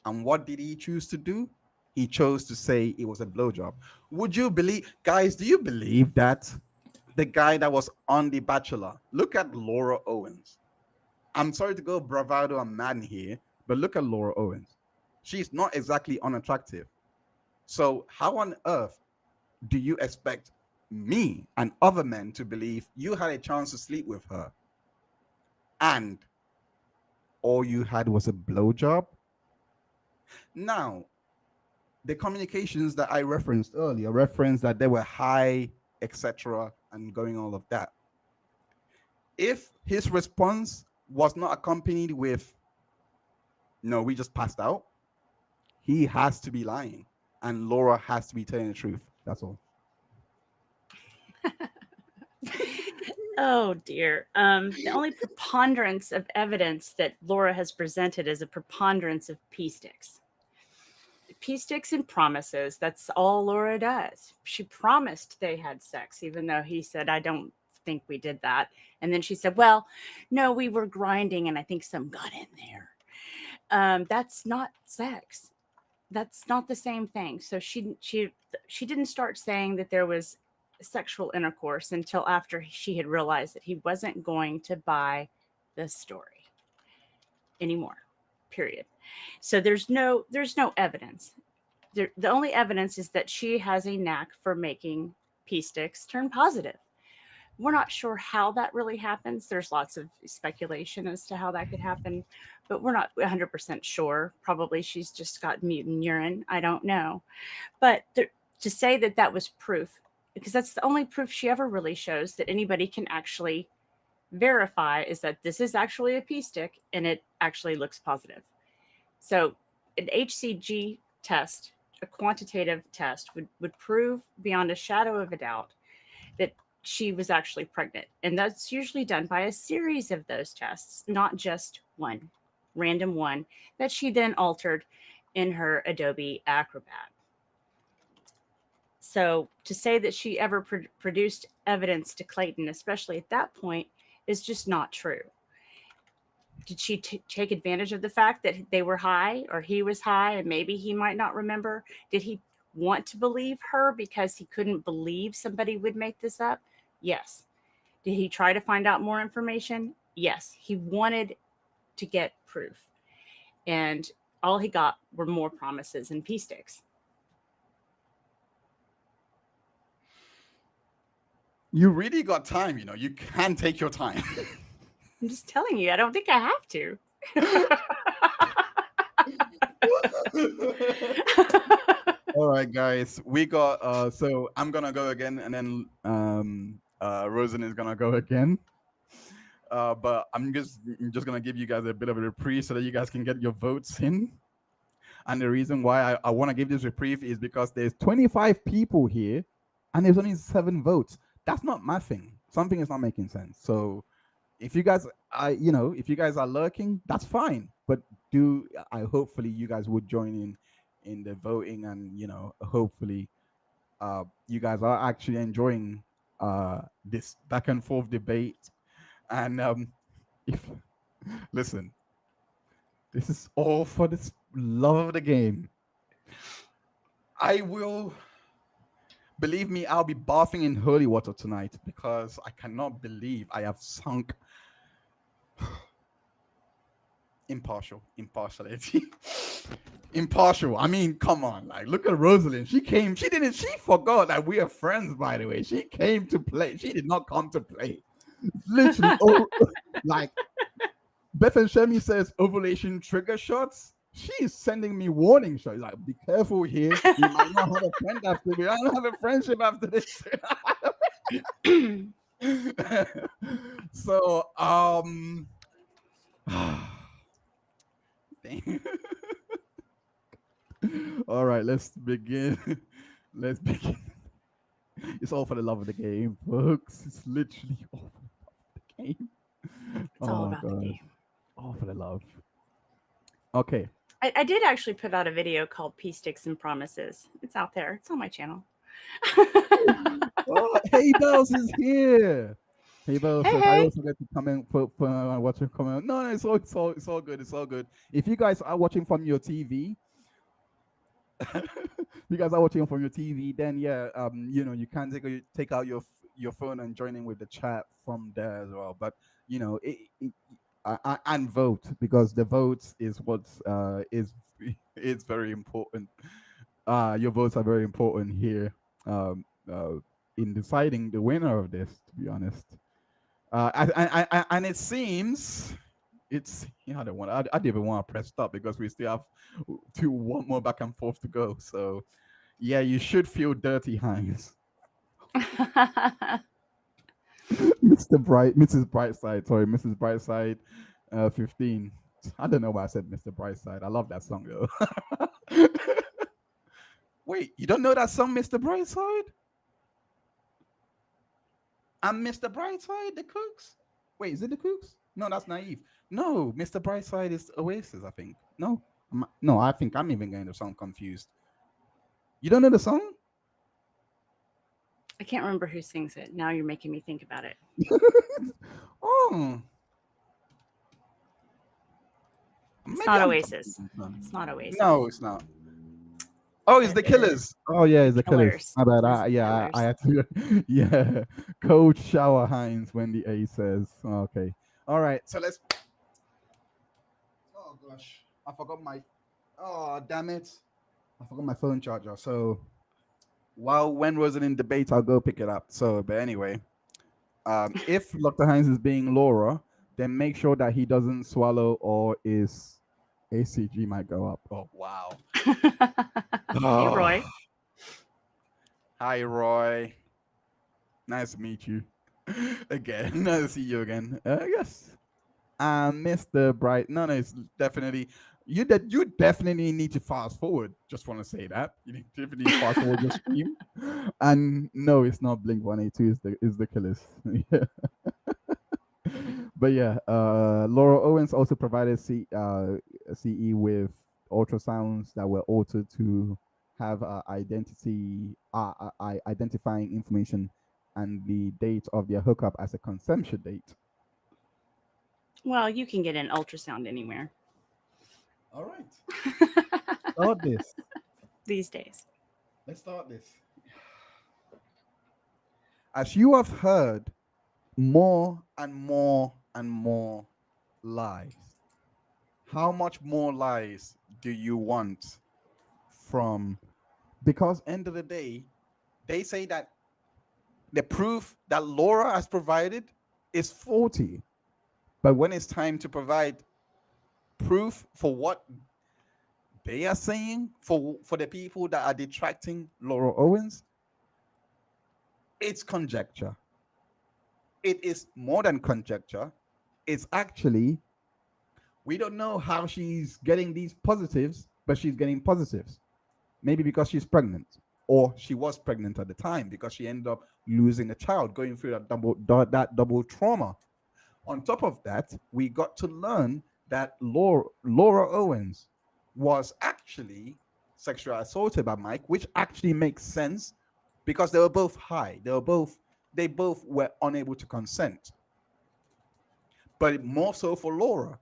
and what did he choose to do? He chose to say it was a blowjob. Would you believe, guys? Do you believe that the guy that was on The Bachelor? Look at Laura Owens. I'm sorry to go bravado and man here, but look at Laura Owens. She's not exactly unattractive. So how on earth do you expect me and other men to believe you had a chance to sleep with her and all you had was a blowjob? Now, the communications that I referenced earlier referenced that they were high, etc., and going all of that. If his response was not accompanied with, no, we just passed out, he has to be lying, and Laura has to be telling the truth. That's all. Oh dear. The only preponderance of evidence that Laura has presented is a preponderance of pee sticks. Pee sticks and promises. That's all Laura does. She promised they had sex, even though he said, I don't think we did that. And then she said, well, no, we were grinding and I think some got in there. That's not sex. That's not the same thing. So she didn't start saying that there was sexual intercourse until after she had realized that he wasn't going to buy the story anymore, period. So there's no evidence. The only evidence is that she has a knack for making pee sticks turn positive. We're not sure how that really happens. There's lots of speculation as to how that could happen, but we're not 100% sure. Probably she's just got mutant urine. I don't know. But to say that that was proof, because that's the only proof she ever really shows that anybody can actually verify, is that this is actually a pee stick and it actually looks positive. So an HCG test, a quantitative test, would prove beyond a shadow of a doubt that she was actually pregnant. And that's usually done by a series of those tests, not just one, random one, that she then altered in her Adobe Acrobat. So to say that she ever produced evidence to Clayton, especially at that point, is just not true. Did she take advantage of the fact that they were high, or he was high and maybe he might not remember? Did he want to believe her because he couldn't believe somebody would make this up? Yes. Did he try to find out more information? Yes. He wanted to get proof. And all he got were more promises and pee sticks. You really got time, you know. You can take your time. I'm just telling you, I don't think I have to. All right, guys. We got so I'm gonna go again, and then Rosen is gonna go again. But I'm just gonna give you guys a bit of a reprieve so that you guys can get your votes in. And the reason why I want to give this reprieve is because there's 25 people here, and there's only 7 votes. That's not my thing. Something is not making sense. So if you guys if you guys are lurking, that's fine. But hopefully you guys would join in the voting, and hopefully you guys are actually enjoying this back and forth debate. And if listen, this is all for the love of the game. Believe me, I'll be bathing in holy water tonight, because I cannot believe I have sunk impartiality. Impartial. I mean, come on, like, look at Rosalyn. She forgot that we are friends, by the way. She came to play. She did not come to play. Literally, like Beth and Shemi says, ovulation trigger shots. She is sending me warning shots. Like, be careful here. You might not have a friend after this. I don't have a friendship after this. So, all right, let's begin. Let's begin. It's all for the love of the game, folks. It's literally all for the game. It's all about the game. All for the love. Okay. I did actually put out a video called Pea Sticks and Promises. It's out there. It's on my channel. Oh, Hey Bells is here. Hey Bells says, I also get to comment for watch your comment. No, it's all good. It's all good. If you guys are watching from your TV, then yeah, you can take out your phone and join in with the chat from there as well. But and vote, because the votes is what's is very important. Your votes are very important here in deciding the winner of this, to be honest. And it seems it's I didn't even want to press stop, because we still have one more back and forth to go. So yeah, you should feel dirty, Heinz. Mrs. Brightside, 15. I don't know why I said Mr. Brightside. I love that song though. Wait, you don't know that song, Mr. Brightside? And Mr. Brightside, the Cooks? Wait, is it the Cooks? No, that's Naive. No, Mr. Brightside is Oasis, I think. No, I think I'm even getting the song confused. You don't know the song? I can't remember who sings it. Now you're making me think about it. Oh. It's not Oasis. It's not Oasis. No, it's not. Oh, it's the Killers. Oh yeah, it's the Killers. My bad. I had to. Yeah, Coach Shower Heinz when the A says. Okay. All right. So let's. Oh gosh, I forgot my. Oh damn it! I forgot my phone charger. So when Rosalyn debates, I'll go pick it up. So, but anyway, If Dr. Heinz is being Laura, then make sure that he doesn't swallow or his ACG might go up. oh wow, Hey, Roy. Hi Roy, nice to meet you again. Nice to see you again. Yes, Mr. Bright. No, it's definitely you. That you definitely need to fast forward. Just want to say that you need to definitely fast forward the stream. And no, it's not Blink 182. Is the Killers. Yeah. But yeah, Laura Owens also provided CE with ultrasounds that were altered to have identifying information and the date of their hookup as a consumption date. Well, you can get an ultrasound anywhere All right, start this. these days. Let's start this. As you have heard more and more and more lies, how much more lies do you want from? Because end of the day, they say that the proof that Laura has provided is faulty. But when it's time to provide proof for what they are saying, for the people that are detracting Laura Owens, it's conjecture. It is more than conjecture. It's actually, we don't know how she's getting these positives, but she's getting positives. Maybe because she's pregnant, or she was pregnant at the time because she ended up losing a child, going through that double trauma. On top of that, we got to learn that Laura Owens was actually sexually assaulted by Mike, which actually makes sense because they were both high. They both were unable to consent. But more so for Laura,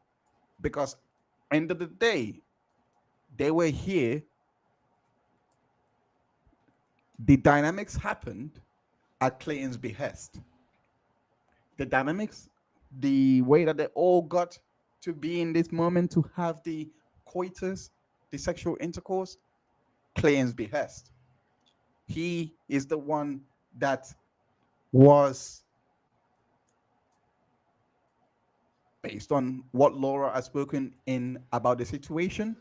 because end of the day, they were here. The dynamics happened at Clayton's behest. The dynamics, the way that they all got to be in this moment to have the coitus, the sexual intercourse, Clayton's behest. He is the one that was, based on what Laura has spoken in about the situation,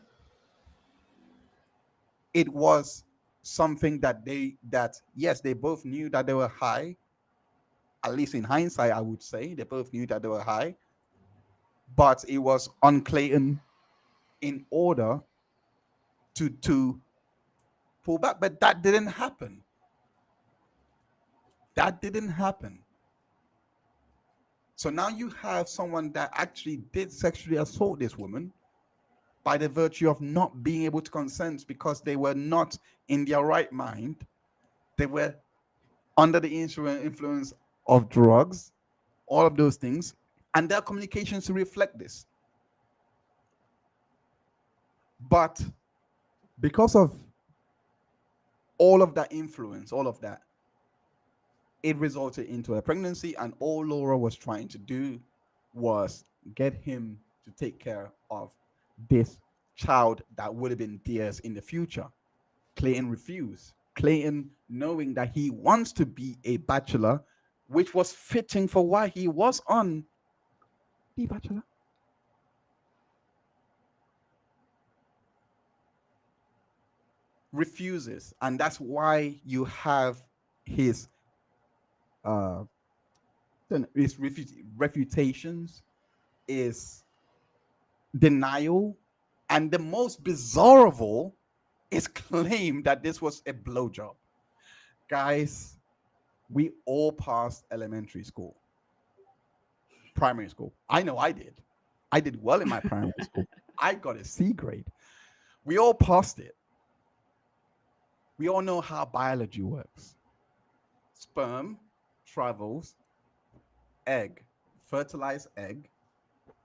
it was something that yes, they both knew that they were high. At least in hindsight, I would say they both knew that they were high, but it was on Clayton in order to pull back. But that didn't happen. That didn't happen. So now you have someone that actually did sexually assault this woman by the virtue of not being able to consent because they were not in their right mind. They were under the influence of drugs, all of those things, and their communications to reflect this. But because of all of that influence, all of that, it resulted into a pregnancy, and all Laura was trying to do was get him to take care of this child that would have been theirs in the future. Clayton refused. Clayton, knowing that he wants to be a bachelor, which was fitting for why he was on The Bachelor. Refuses, and that's why you have his refutations, is denial, and the most bizarre of all is claim that this was a blowjob. Guys, we all passed elementary school, primary school. I know I did. I did well in my primary school. I got a C grade. We all passed it. We all know how biology works. Sperm travels, egg, fertilized egg.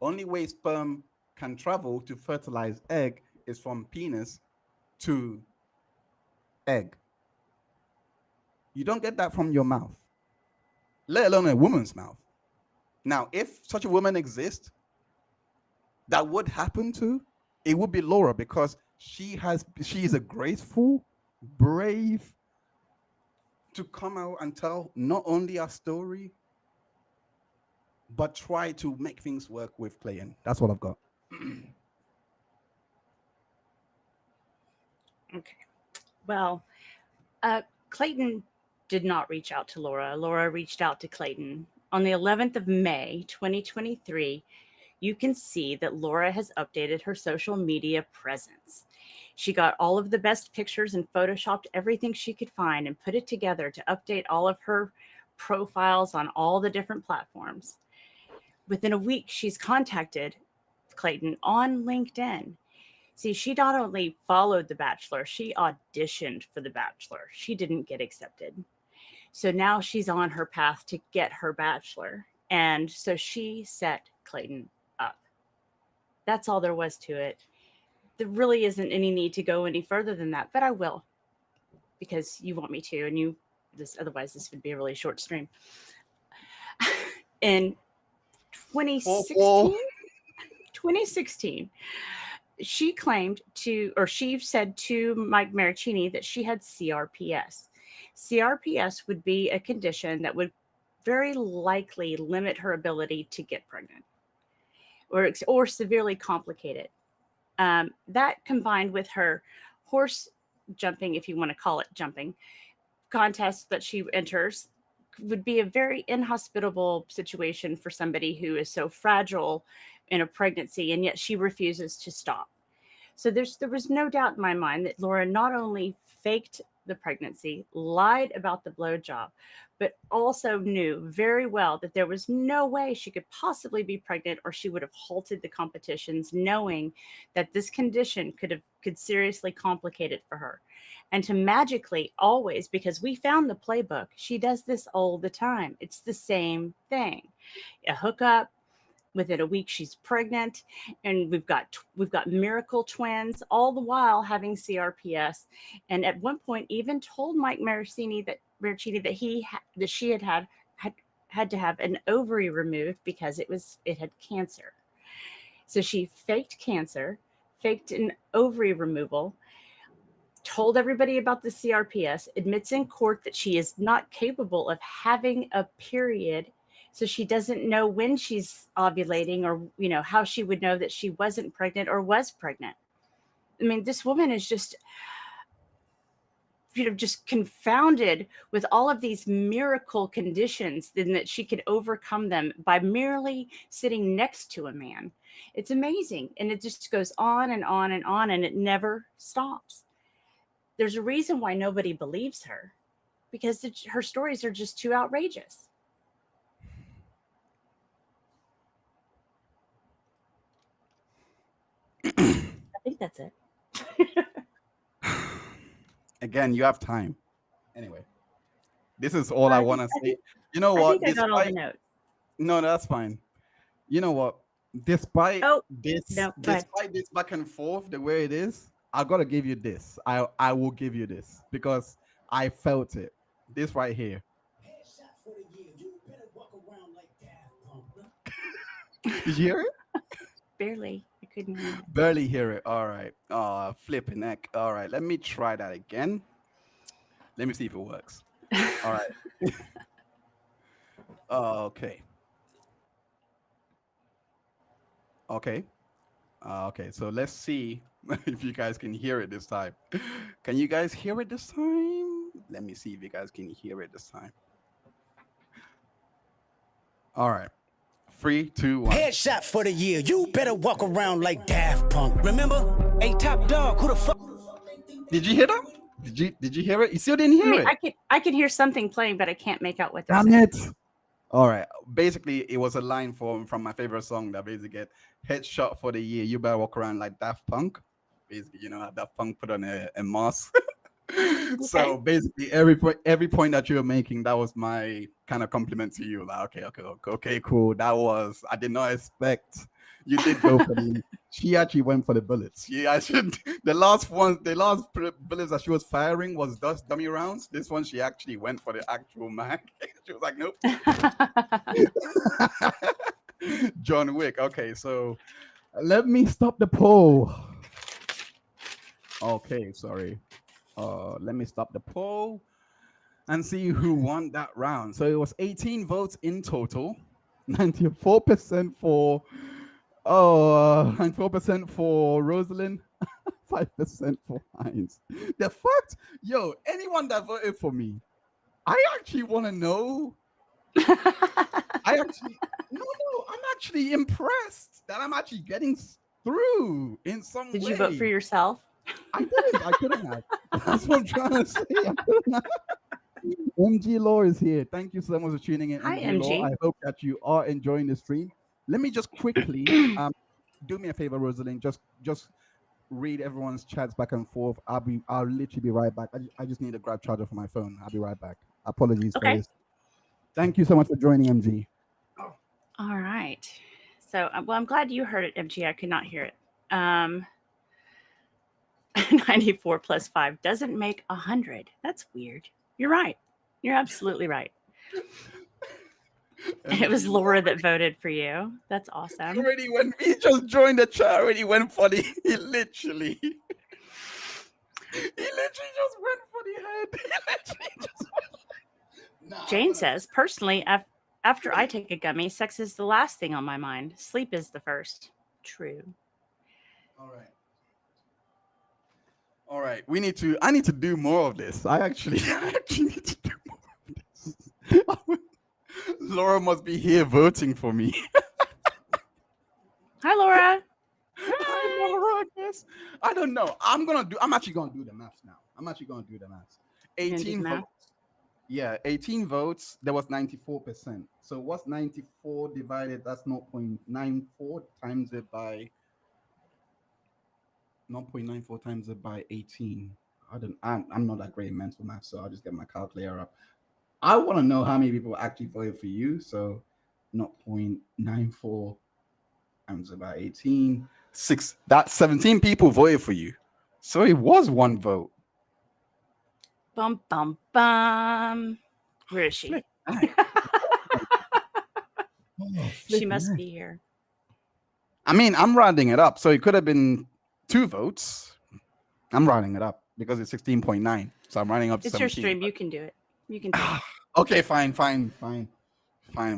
Only way sperm can travel to fertilize egg is from penis to egg. You don't get that from your mouth, let alone a woman's mouth. Now, if such a woman exists, that would happen to, it would be Laura, because she is a graceful, brave, to come out and tell not only our story, but try to make things work with Clayton. That's what I've got. Okay. Well, Clayton did not reach out to Laura. Laura reached out to Clayton. On the 11th of May, 2023, you can see that Laura has updated her social media presence. She got all of the best pictures and photoshopped everything she could find and put it together to update all of her profiles on all the different platforms. Within a week, she's contacted Clayton on LinkedIn. See, she not only followed The Bachelor, she auditioned for The Bachelor. She didn't get accepted. So now she's on her path to get her Bachelor. And so she set Clayton up. That's all there was to it. There really isn't any need to go any further than that, but I will because you want me to, and you this otherwise this would be a really short stream. In 2016, she claimed to, or she said to Mike Marracini that she had CRPS. CRPS would be a condition that would very likely limit her ability to get pregnant or severely complicate it. That combined with her horse jumping, if you want to call it jumping, contest that she enters would be a very inhospitable situation for somebody who is so fragile in a pregnancy, and yet she refuses to stop. So there was no doubt in my mind that Laura not only faked the pregnancy, lied about the blowjob, but also knew very well that there was no way she could possibly be pregnant, or she would have halted the competitions, knowing that this condition could seriously complicate it for her. And to magically always, because we found the playbook, she does this all the time. It's the same thing. A hookup. Within a week, she's pregnant, and we've got miracle twins, all the while having CRPS. And at one point, even told Mike Marracini that she had to have an ovary removed because it had cancer. So she faked cancer, faked an ovary removal, told everybody about the CRPS, admits in court that she is not capable of having a period. So she doesn't know when she's ovulating, or, how she would know that she wasn't pregnant or was pregnant. I mean, this woman is just confounded with all of these miracle conditions, and that she could overcome them by merely sitting next to a man. It's amazing. And it just goes on and on and on, and it never stops. There's a reason why nobody believes her, because her stories are just too outrageous. I think that's it. Again, you have time. Anyway, this is all I want to say. You know what? I think I got all the notes. No, that's fine. You know what? Despite this back and forth, the way it is, I gotta give you this. I will give you this because I felt it. This right here. Did you hear it? Barely. I couldn't hear it. Barely hear it. All right. Flipping neck. All right. Let me try that again. Let me see if it works. All right. Okay. Okay. Okay. So let's see if you guys can hear it this time. Can you guys hear it this time? Let me see if you guys can hear it this time. All right. 3, 2, 1. Headshot for the year. You better walk around like Daft Punk. Remember? A top dog. Who the fuck? Did you hear that? Did you hear it? You still didn't hear it? I can hear something playing, but I can't make out what they're saying. Damn it! All right. Basically, it was a line from my favorite song that basically get headshot for the year. You better walk around like Daft Punk. Basically, Daft Punk put on a mask. Okay. So basically, every point that you were making, that was my kind of compliment to you. Like, okay, cool. I did not expect you did go for the. She actually went for the bullets. The last bullets that she was firing was just dummy rounds. This one, she actually went for the actual mag. She was like, nope. John Wick. Okay, so let me stop the poll. Okay, sorry. Let me stop the poll and see who won that round. So it was 18 votes in total. 94% for 94% for Rosalyn, 5% for Heinz. The fact, anyone that voted for me, I actually want to know. I'm actually impressed that I'm actually getting through in some Did way. you vote for yourself? I didn't. I couldn't have. That's what I'm trying to say. I couldn't have. MG Law is here. Thank you so much for tuning in, Hi, MG Law. MG. I hope that you are enjoying the stream. Let me just quickly do me a favor, Rosalind. Just read everyone's chats back and forth. I'll literally be right back. I just need a grab charger for my phone. I'll be right back. Apologies for this. Thank you so much for joining, MG. All right. So, well, I'm glad you heard it, MG. I could not hear it. 94 plus 5 doesn't make 100. That's weird. You're right. You're absolutely right. And it was Laura that voted for you. That's awesome. Already when he just joined the chat, already went for the. He literally just went for the head. Jane says, personally, after I take a gummy, sex is the last thing on my mind. Sleep is the first. True. All right. I need to do more of this. I actually need to do more of this. Laura must be here voting for me. Hi, Laura. Hi, Laura. Yes. I don't know. I'm actually gonna do the maths now. 18 votes. Yeah, 18 votes. There was 94%. So what's 94 divided? That's 0.94 times it by 0.94 times it by 18. I'm not that great in mental math, so I'll just get my calculator up. I want to know how many people actually voted for you. So 0.94 times it by 18. That's 17 people voted for you. So it was one vote. Bum, bum, bum. Where is she? She must be here. I mean, I'm rounding it up. So it could have been 2 votes. I'm rounding it up because it's 16.9. So I'm rounding up to 17. It's your stream. You can do it. You can do it. Okay, fine.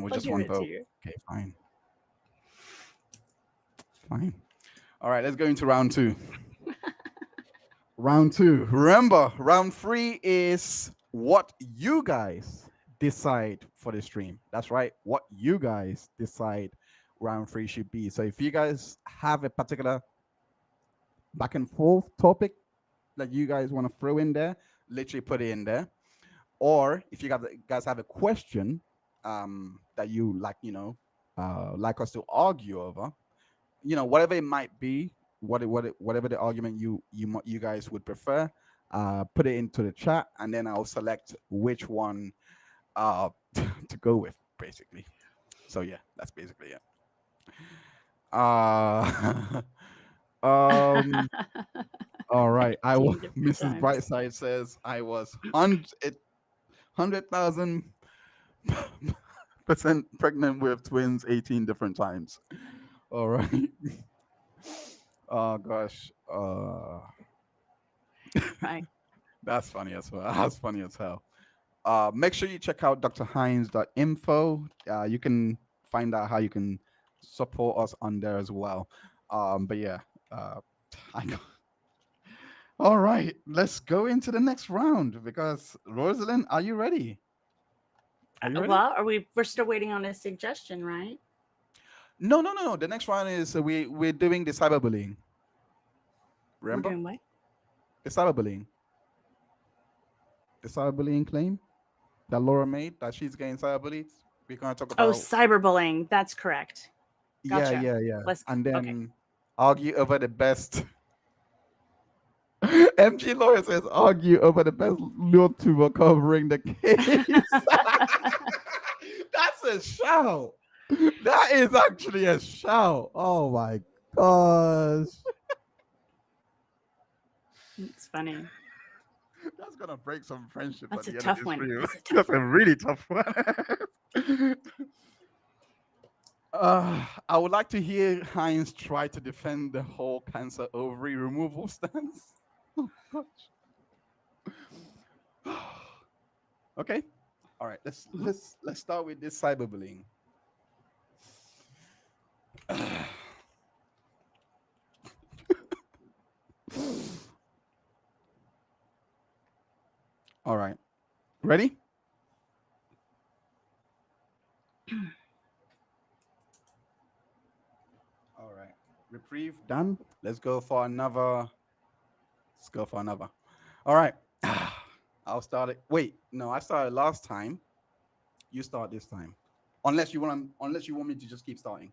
With just one vote. Okay, fine. All right, let's go into round 2. Round 2. Remember, round 3 is what you guys decide for the stream. That's right. What you guys decide round 3 should be. So if you guys have a particular back and forth topic that you guys want to throw in there, literally put it in there. Or if you guys have a question that you like, like us to argue over, whatever it might be, whatever the argument you guys would prefer, put it into the chat, and then I'll select which one to go with, basically. So yeah, that's basically it. All right. Mrs. Brightside says I was 100,000% pregnant with twins 18 different times. All right. Oh gosh. Right. That's funny as well. That's funny as hell. Make sure you check out drheinz.info. You can find out how you can support us on there as well. But yeah, all right, let's go into the next round because Rosalyn, are you ready? Well, we're still waiting on a suggestion, right? No. The next round is we're doing the cyberbullying. Remember? We're doing what? The cyberbullying. The cyberbullying claim that Laura made that she's getting cyberbullied. We're gonna talk about. Oh, cyberbullying. That's correct. Gotcha. Yeah. And then argue over the best. MG Laura says argue over the best YouTuber covering the case. That's a shout. That is actually a shout. Oh my gosh. It's funny. That's gonna break some friendship. That's a tough one. That's a really tough one. I would like to hear Heinz try to defend the whole cancer ovary removal stance. Oh gosh. Okay. All right. Let's start with this cyberbullying. All right. Ready? All right. Reprieve done. Let's go for another. Let's go for another. All right. I'll start it. Wait, no, I started last time. You start this time. Unless you want me to just keep starting.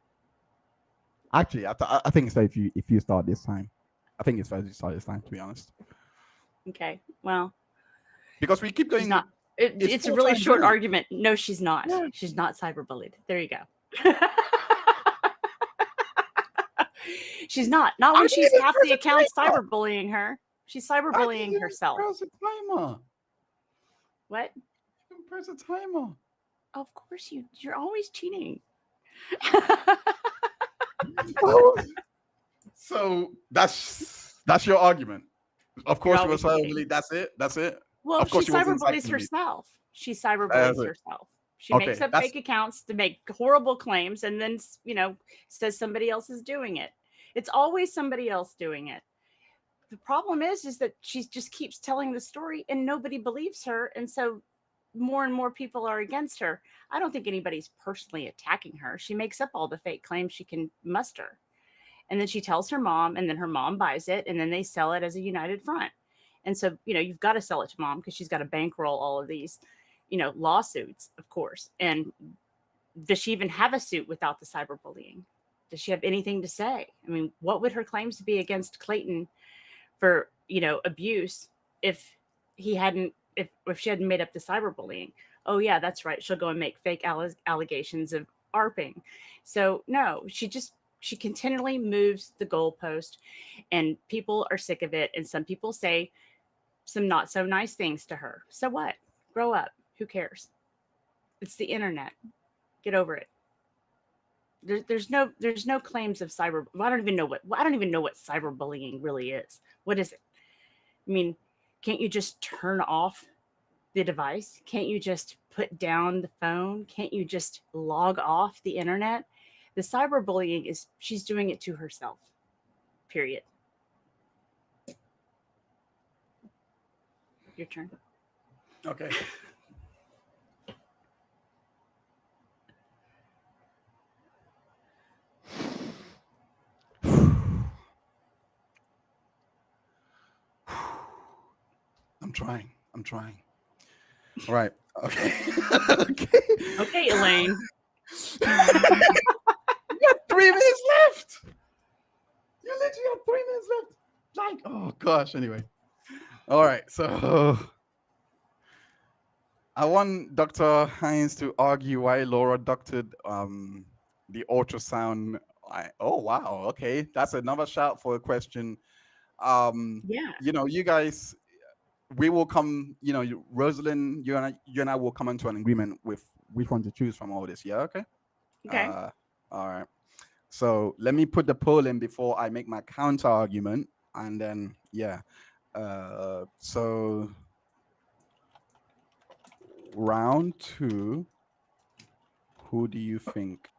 Actually, I think it's safe if you start this time. I think it's fair to start this time, to be honest. Okay. Well, Because we keep going. she's not. It's a really short argument. No, she's not. Yeah. She's not cyberbullied. There you go. She's not. Not when she's half the account cyberbullying her. She's cyberbullying herself. Press a timer. What? You can press a timer. Of course you're always cheating. So that's your argument. Of course, you were cyberbullied. That's it. Well, she cyberbullies herself. She cyberbullies herself. She makes up fake accounts to make horrible claims, and then says somebody else is doing it. It's always somebody else doing it. The problem is that she just keeps telling the story, and nobody believes her, and so more and more people are against her. I don't think anybody's personally attacking her. She makes up all the fake claims she can muster. And then she tells her mom, and then her mom buys it, and then they sell it as a united front. And so, you've got to sell it to mom because she's got to bankroll all of these, lawsuits, of course. And does she even have a suit without the cyberbullying? Does she have anything to say? I mean, what would her claims be against Clayton for, abuse if she hadn't made up the cyberbullying? Oh yeah, that's right. She'll go and make fake allegations of ARPing. So no, she continually moves the goalpost, and people are sick of it. And some people say some not so nice things to her. So what? Grow up. Who cares? It's the internet. Get over it. There's no claims of cyber. I don't even know what cyberbullying really is. What is it? I mean, can't you just turn off the device? Can't you just put down the phone? Can't you just log off the internet? The cyberbullying she's doing it to herself. Period. Your turn. Okay. I'm trying. All right. Okay. Okay, Elaine. You got 3 minutes left. You literally have 3 minutes left. Oh gosh. Anyway. All right. So I want Dr. Heinz to argue why Laura doctored the ultrasound. Oh wow. Okay, that's another shout for a question. Yeah. You guys, we will come. Rosalyn, you and I will come into an agreement with which one to choose from all this. Yeah. Okay. Okay. All right. So let me put the poll in before I make my counter argument, and then so round 2. Who do you think?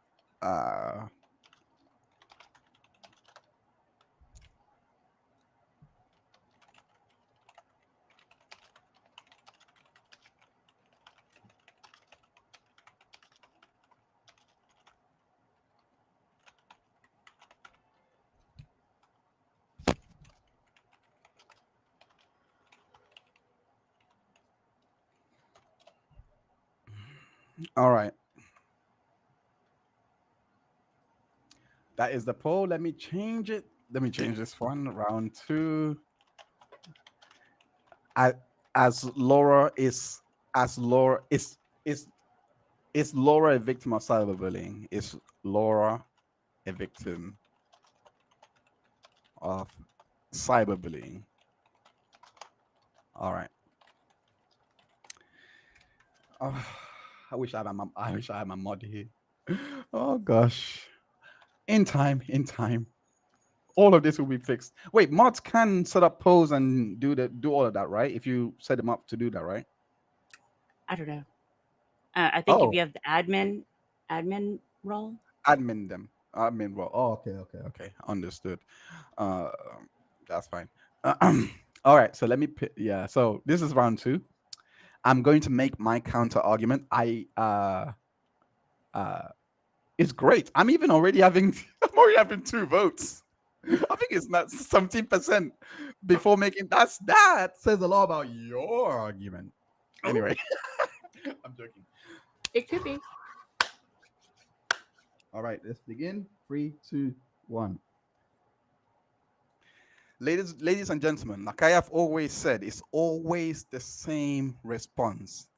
All right. That is the poll. Let me change it. Let me change this one. Round 2. Is Laura a victim of cyberbullying? Is Laura a victim of cyberbullying? All right. Oh, I wish I had my mod here. Oh gosh. In time. All of this will be fixed. Wait, mods can set up polls and do all of that, right? If you set them up to do that, right? I don't know. I think if you have the admin role. Admin them. I mean, well, Oh, okay. okay, understood. Uh, that's fine. All right, so let me. Yeah, so this is round two. I'm going to make my counter argument. Uh, it's great. I'm even already having. I'm already having two votes. I think it's not 17% before making. That says a lot about your argument. Anyway, I'm joking. It could be. All right, let's begin. 3, 2, 1. Ladies and gentlemen, like I have always said, it's always the same response.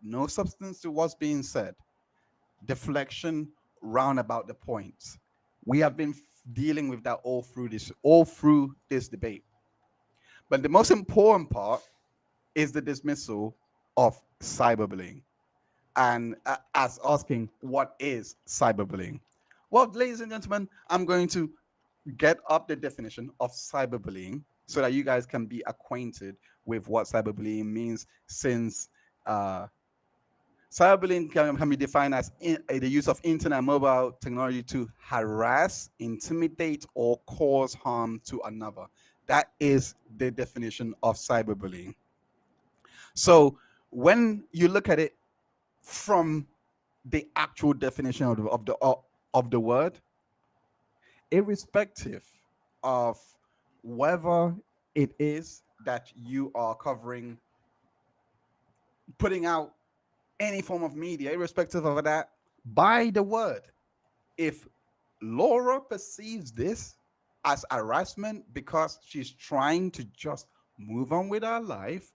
No substance to what's being said. Deflection round about the points. We have been dealing with that all through this debate. But the most important part is the dismissal of cyberbullying, and as asking what is cyberbullying. Well, ladies and gentlemen, I'm going to get up the definition of cyberbullying so that you guys can be acquainted with what cyberbullying means, since cyberbullying can be defined as the use of internet and mobile technology to harass, intimidate, or cause harm to another. That is the definition of cyberbullying. So when you look at it from the actual definition of the word, irrespective of whether it is that you are covering, putting out any form of media, irrespective of that, by the word, if Laura perceives this as harassment because she's trying to just move on with her life,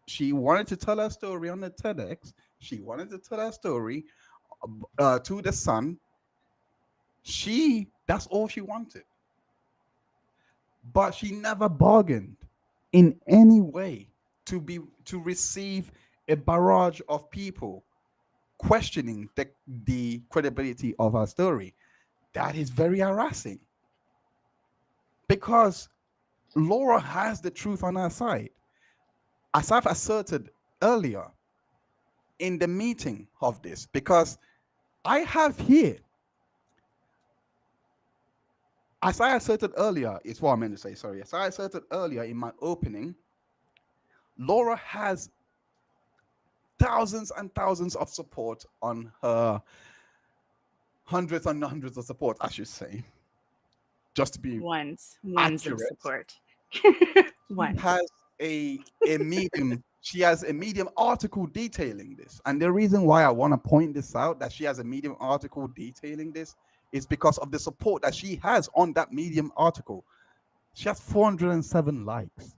she wanted to tell her story on the TEDx, she wanted to tell her story to the Sun, that's all she wanted. But she never bargained in any way to receive a barrage of people questioning the credibility of her story. That is very harassing, because Laura has the truth on her side. As I've asserted earlier in the meeting of this, because I have here, as I asserted earlier, it's what I meant to say, sorry. As I asserted earlier in my opening, Laura has thousands and thousands of support on her, hundreds and hundreds of support, I should say, just to be Ones of accurate. support. Ones. Has a medium. She has a Medium article detailing this, and the reason why I want to point this out, that she has a Medium article detailing this, is because of the support that she has on that Medium article. She has 407 likes.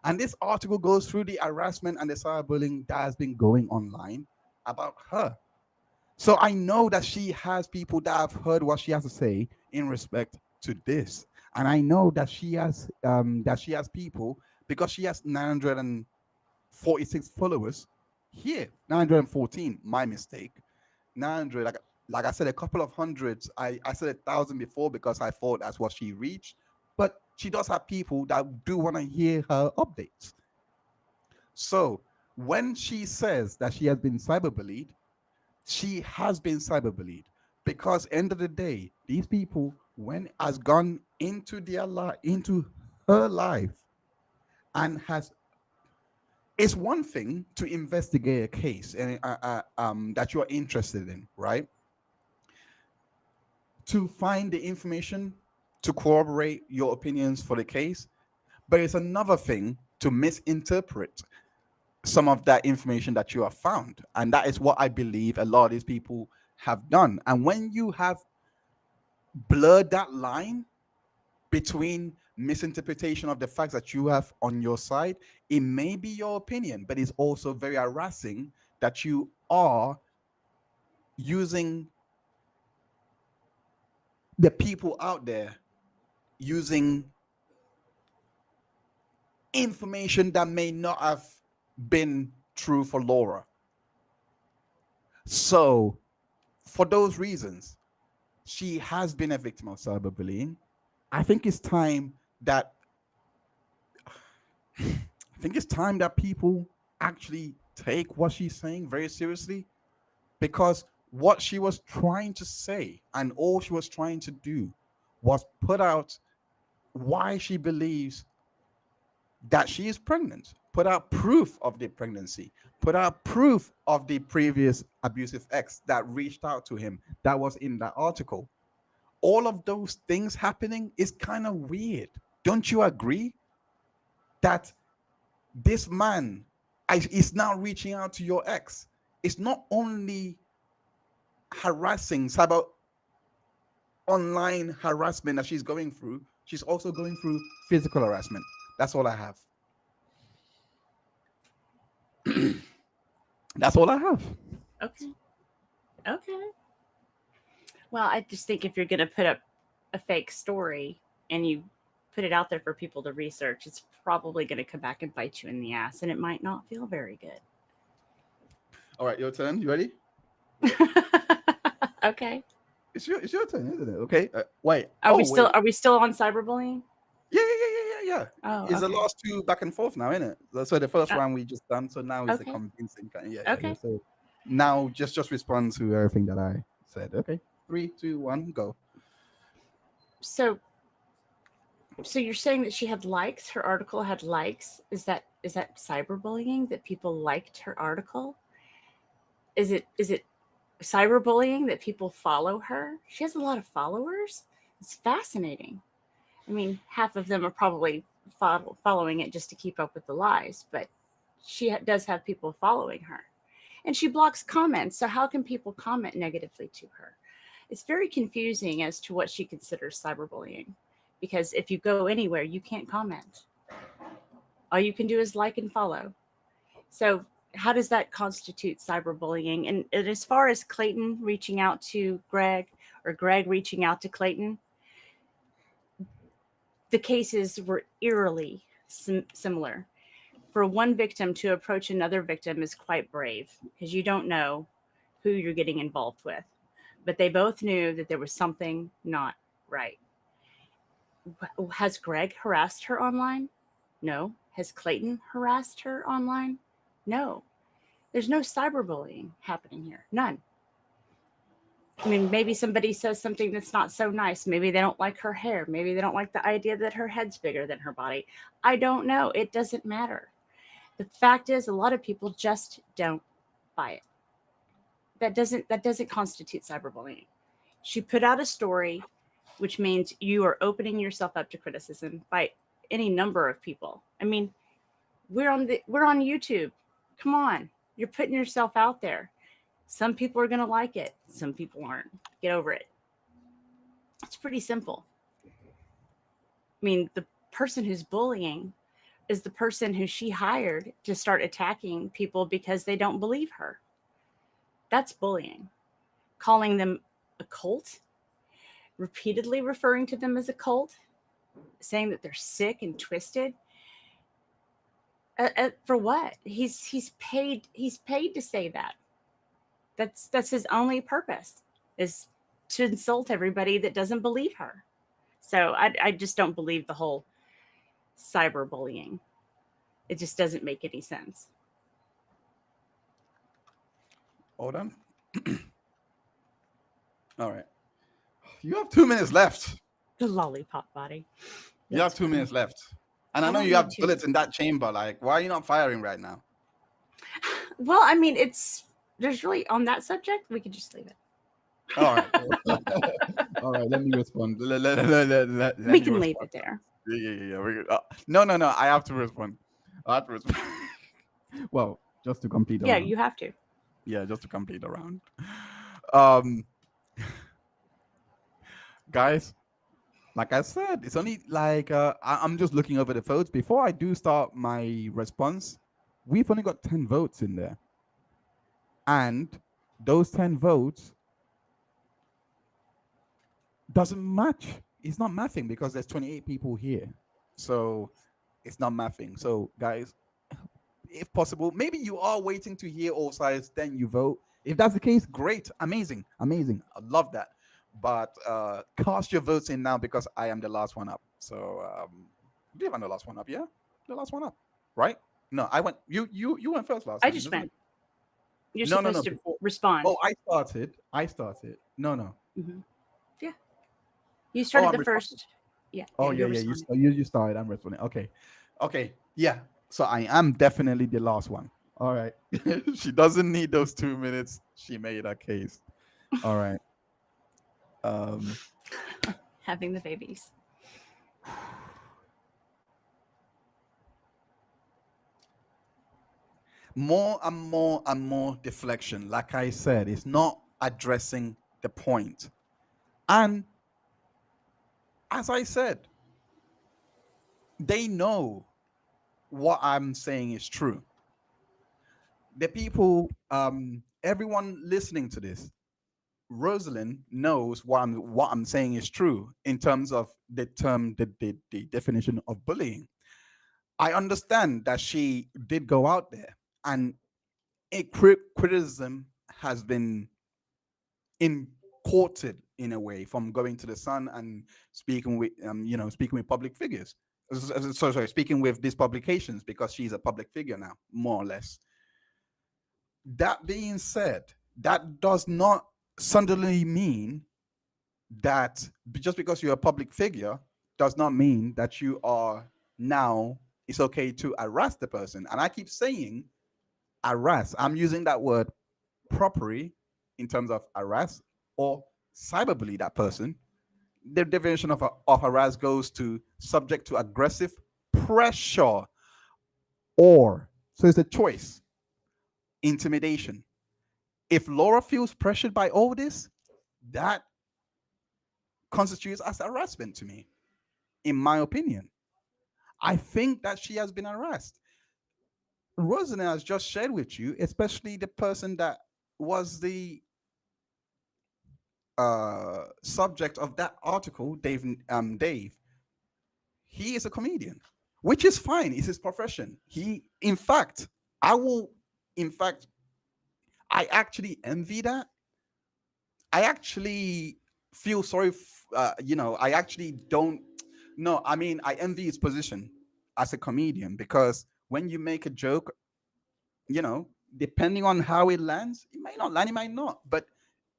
And this article goes through the harassment and the cyberbullying that has been going online about her. So I know that she has people that have heard what she has to say in respect to this. And I know that she has people, because she has 946 followers here. 914, my mistake. 900, like I said, a couple of hundreds. I said 1,000 before because I thought that's what she reached. But she does have people that do want to hear her updates. So when she says that she has been cyberbullied, she has been cyberbullied, because end of the day, these people, when has gone into their life, into her life, and has, it's one thing to investigate a case and that you're interested in, right? To find the information to corroborate your opinions for the case, but it's another thing to misinterpret some of that information that you have found. And that is what I believe a lot of these people have done. And when you have blurred that line between misinterpretation of the facts that you have on your side, it may be your opinion, but it's also very harassing that you are using the people out there, using information that may not have been true for Laura. So for those reasons, she has been a victim of cyberbullying. I think it's time that people actually take what she's saying very seriously, because what she was trying to say and all she was trying to do was put out why she believes that she is pregnant, put out proof of the pregnancy, put out proof of the previous abusive ex that reached out to him that was in that article. All of those things happening is kind of weird. Don't you agree that this man is now reaching out to your ex? It's not only harassing, cyber online harassment that she's going through, she's also going through physical harassment. That's all I have. That's all I have. Okay. Well, I just think if you're going to put up a fake story and you put it out there for people to research, it's probably going to come back and bite you in the ass, and it might not feel very good. All right, your turn. You ready? Okay. It's your turn, isn't it? Okay. Wait. Are we still on cyberbullying? Yeah. Oh, It's the okay. last two back and forth now, isn't it? So the first round we just done. So now it's the Okay. convincing kind. Yeah. Okay. So now just respond to everything that I said. Okay. 3, 2, 1, go. So you're saying that she had likes? Her article had likes? Is that cyberbullying that people liked her article? Is it cyberbullying that people follow her? She has a lot of followers. It's fascinating. I mean, half of them are probably following it just to keep up with the lies, but she does have people following her. And she blocks comments, so how can people comment negatively to her? It's very confusing as to what she considers cyberbullying, because if you go anywhere, you can't comment. All you can do is like and follow. So how does that constitute cyberbullying? And as far as Clayton reaching out to Greg or Greg reaching out to Clayton, the cases were eerily similar. For one victim to approach another victim is quite brave, because you don't know who you're getting involved with. But they both knew that there was something not right. Has Greg harassed her online? No. Has Clayton harassed her online? No. There's no cyberbullying happening here. None. I mean, maybe somebody says something that's not so nice. Maybe they don't like her hair. Maybe they don't like the idea that her head's bigger than her body. I don't know. It doesn't matter. The fact is, a lot of people just don't buy it. That doesn't constitute cyberbullying. She put out a story, which means you are opening yourself up to criticism by any number of people. I mean, we're on YouTube. Come on, you're putting yourself out there. Some people are going to like it. Some people aren't. Get over it. It's pretty simple. I mean, the person who's bullying is the person who she hired to start attacking people because they don't believe her. That's bullying. Calling them a cult, repeatedly referring to them as a cult, saying that they're sick and twisted. For what? He's paid to say that. That's his only purpose, is to insult everybody that doesn't believe her. So I just don't believe the whole cyberbullying. It just doesn't make any sense. Hold on. All right. You have 2 minutes left. The lollipop body. You have 2 minutes left. And I know you have bullets in that chamber. Like, why are you not firing right now? Well, I mean, there's really, on that subject, we could just leave it. All right. All right, let me respond. We can leave it there. Yeah. No. I have to respond. Well, just to complete. Yeah, you have to. Yeah, just to complete the round. Guys, like I said, it's only like I'm just looking over the votes. Before I do start my response, we've only got 10 votes in there. And those 10 votes doesn't match. It's not mathing because there's 28 people here. So it's not mathing. So guys, if possible, maybe you are waiting to hear all sides, then you vote. If that's the case, great, amazing. I love that. But cast your votes in now, because I am the last one up. So do you have the last one up? Yeah, the last one up, right? No, I went. You went first last. I just went. You're No, supposed to before. respond. Oh, I started. No. Yeah. You Oh, started I'm the responding. first. Yeah. Oh, You're yeah. responding. You started. I'm responding. Okay. Yeah. So I am definitely the last one. All right. She doesn't need those 2 minutes. She made her case. All right. Having the babies. More and more and more deflection. Like I said, it's not addressing the point. And as I said, they know what I'm saying is true. The people, everyone listening to this, Rosalyn knows what I'm saying is true in terms of the term, the definition of bullying. I understand that she did go out there, and a criticism has been imported in a way from going to the Sun and speaking with speaking with public figures. Sorry, speaking with these publications, because she's a public figure now, more or less. That being said, that does not suddenly mean that just because you're a public figure does not mean that you are now it's okay to harass the person. And I keep saying harass. I'm using that word properly in terms of harass or cyberbully that person. The definition of harass goes to subject to aggressive pressure, or so it's a choice, intimidation. If Laura feels pressured by all this, that constitutes as harassment to me, in my opinion. I think that she has been harassed. Rosanna has just shared with you, especially the person that was the subject of that article, Dave. He is a comedian, which is fine. It's his profession. In fact, I actually envy that. I actually feel sorry. I actually don't. No, I mean, I envy his position as a comedian, because when you make a joke, depending on how it lands, it might not land, it might not, but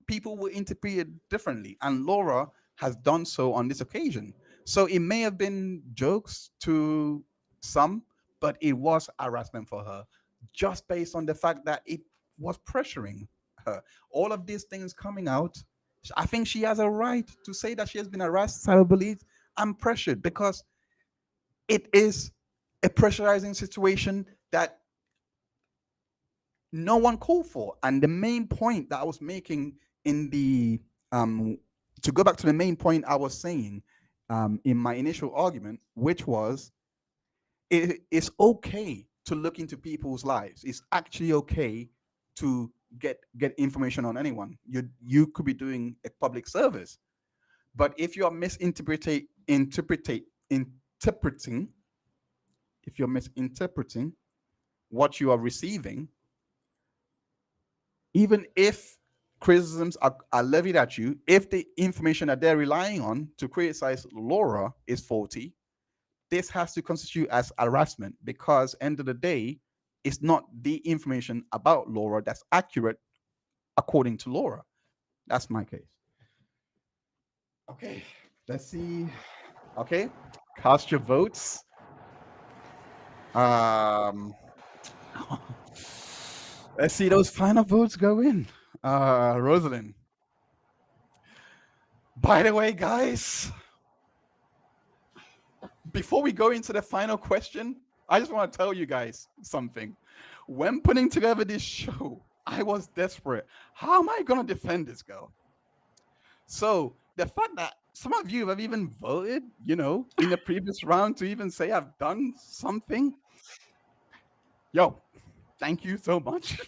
people will interpret it differently. And Laura has done so on this occasion. So it may have been jokes to some, but it was harassment for her, just based on the fact that it was pressuring her. All of these things coming out, I think she has a right to say that she has been harassed, cyberbullied, and pressured, because it is a pressurizing situation that no one called for. And the main point that I was making in the to go back to the main point I was saying in my initial argument, which was it's okay to look into people's lives. It's actually okay to get information on anyone. You could be doing a public service, but if you are interpreting, if you're misinterpreting what you are receiving, even if criticisms are levied at you, if the information that they're relying on to criticize Laura is faulty, this has to constitute as harassment, because end of the day, it's not the information about Laura that's accurate according to Laura. That's my case. Okay, let's see. Okay, cast your votes. Let's see those final votes go in. Rosalyn. By the way, guys, before we go into the final question, I just want to tell you guys something. When putting together this show, I was desperate. How am I going to defend this girl? So the fact that some of you have even voted, in the previous round to even say I've done something, thank you so much.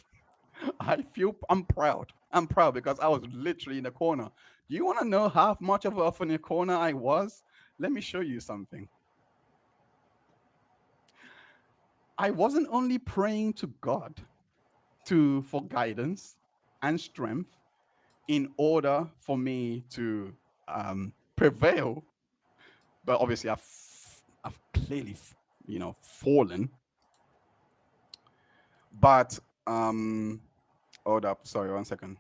I'm proud. I'm proud because I was literally in the corner. Do you want to know how much of in the corner I was? Let me show you something. I wasn't only praying to God for guidance and strength in order for me to prevail, but obviously I've clearly fallen. But Hold up. Sorry, 1 second.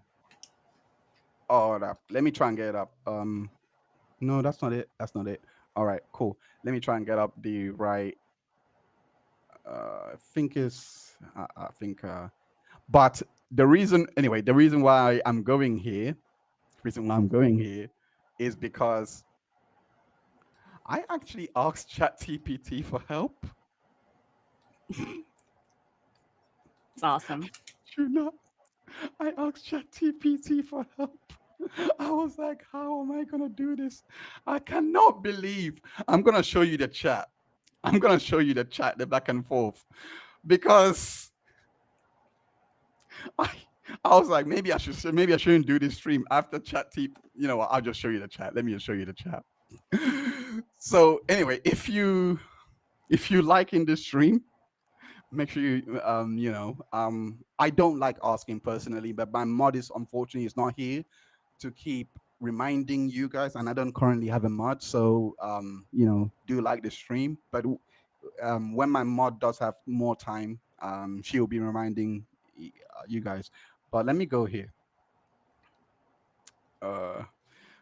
Hold up. Let me try and get it up. No, that's not it. That's not it. All right, cool. Let me try and get up the right. I think is. I think. But the reason, anyway, the reason why I'm going here, is because I actually asked ChatGPT for help. It's awesome. You know, I asked ChatGPT for help. I was like, how am I gonna do this? I cannot believe. I'm gonna show you the chat. I'm gonna show you the chat, the back and forth, because I was like, maybe I shouldn't do this stream after ChatGPT. You know what? I'll just show you the chat. Let me just show you the chat. So anyway, if you liking this stream, make sure you I don't like asking personally, but my mod is unfortunately is not here to keep reminding you guys, and I don't currently have a mod, so do like the stream. But when my mod does have more time, she will be reminding you guys. But let me go here.